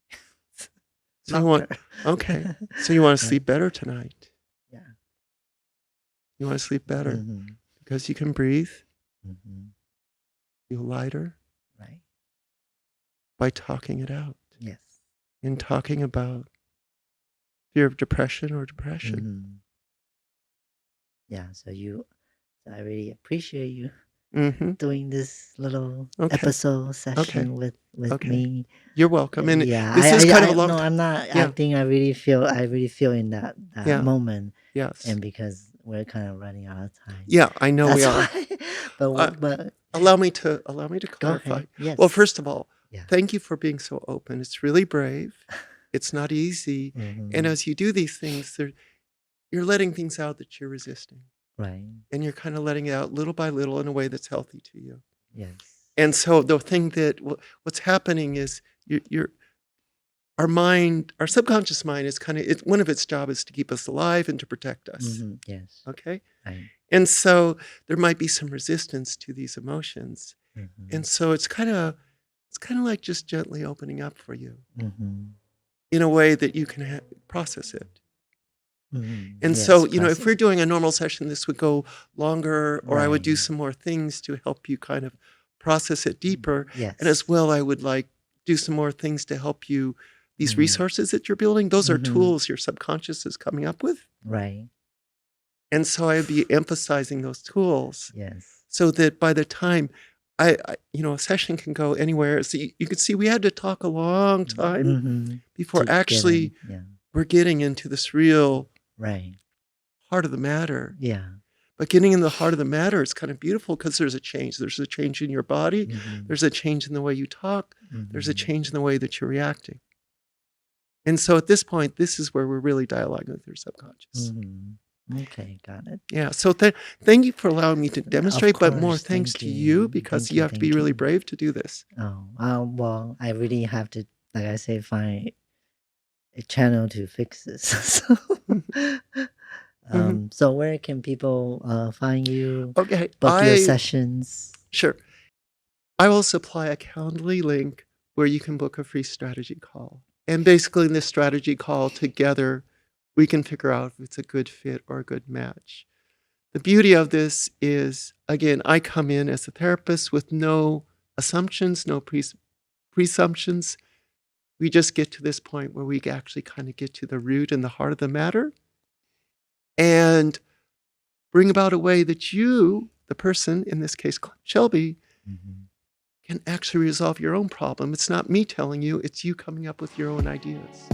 So you want, Longer. okay. So you want to Right. sleep better tonight. Yeah. You want to sleep better Mm-hmm. because you can breathe, Mm-hmm. feel lighter Right. by talking it out Yes. and talking about fear of depression or depression. Mm-hmm. Yeah. So I really appreciate you Mm-hmm. doing this little Okay. episode session with Okay. me. You're welcome. And Yeah, this is kind of a long no, time. I'm not Yeah. acting. I really feel in that Yeah. moment, Yes. and because we're kind of running out of time. Yeah, I know we are. But Allow me to go clarify. ahead. Yes. Well, first of all, Yeah. thank you for being so open. It's really brave. It's not easy. And Mhm. as you do these things, you're letting things out that you're resisting. Right. And you're kind of letting it out little by little in a way that's healthy to you. Yes. And so the thing that what's happening is our mind, our subconscious mind is one of its job is to keep us alive and to protect us. Mhm. Yes. Okay? Right. And so there might be some resistance to these emotions. Mhm. And so it's kind of like just gently opening up for you Mhm. in a way that you can process it. Mhm. And Yes, so, if process. we're doing a normal session, this would go longer, or I would do Right. some more things to help you kind of process it deeper. Yes. And as well, I would like do some more things to help you. These Mhm. resources that you're building, those are Mhm. tools your subconscious is coming up with. Right. And so I'd be emphasizing those tools Yes. so that by the time a session can go anywhere. So you could see we had to talk a long time Mhm. before To get actually in. Yeah. we're getting into this real Right. heart of the matter. Yeah. But getting in the heart of the matter is kind of beautiful because there's a change. There's a change in your body. Mhm. There's a change in the way you talk. There's a Mhm. change in the way that you're reacting. And so at this point, this is where we're really dialoguing with your subconscious. Mhm. Okay, got it. Yeah. So thank you for allowing me to demonstrate, but more course, thanks thank to you. you because Thank you you, have to be thank really you. brave to do this. Oh, well, I really have to, like I say, find a channel to fix this. So, Mhm. so where can people find you, Okay. book your sessions? Sure. I will supply a Calendly link where you can book a free strategy call. And basically in this strategy call together, we can figure out if it's a good fit or a good match. The beauty of this is, again, I come in as a therapist with no assumptions, no presumptions. We just get to this point where we actually kind of get to the root and the heart of the matter and bring about a way that you, the person, in this case, Shelby, Mhm. can actually resolve your own problem. It's not me telling you, it's you coming up with your own ideas.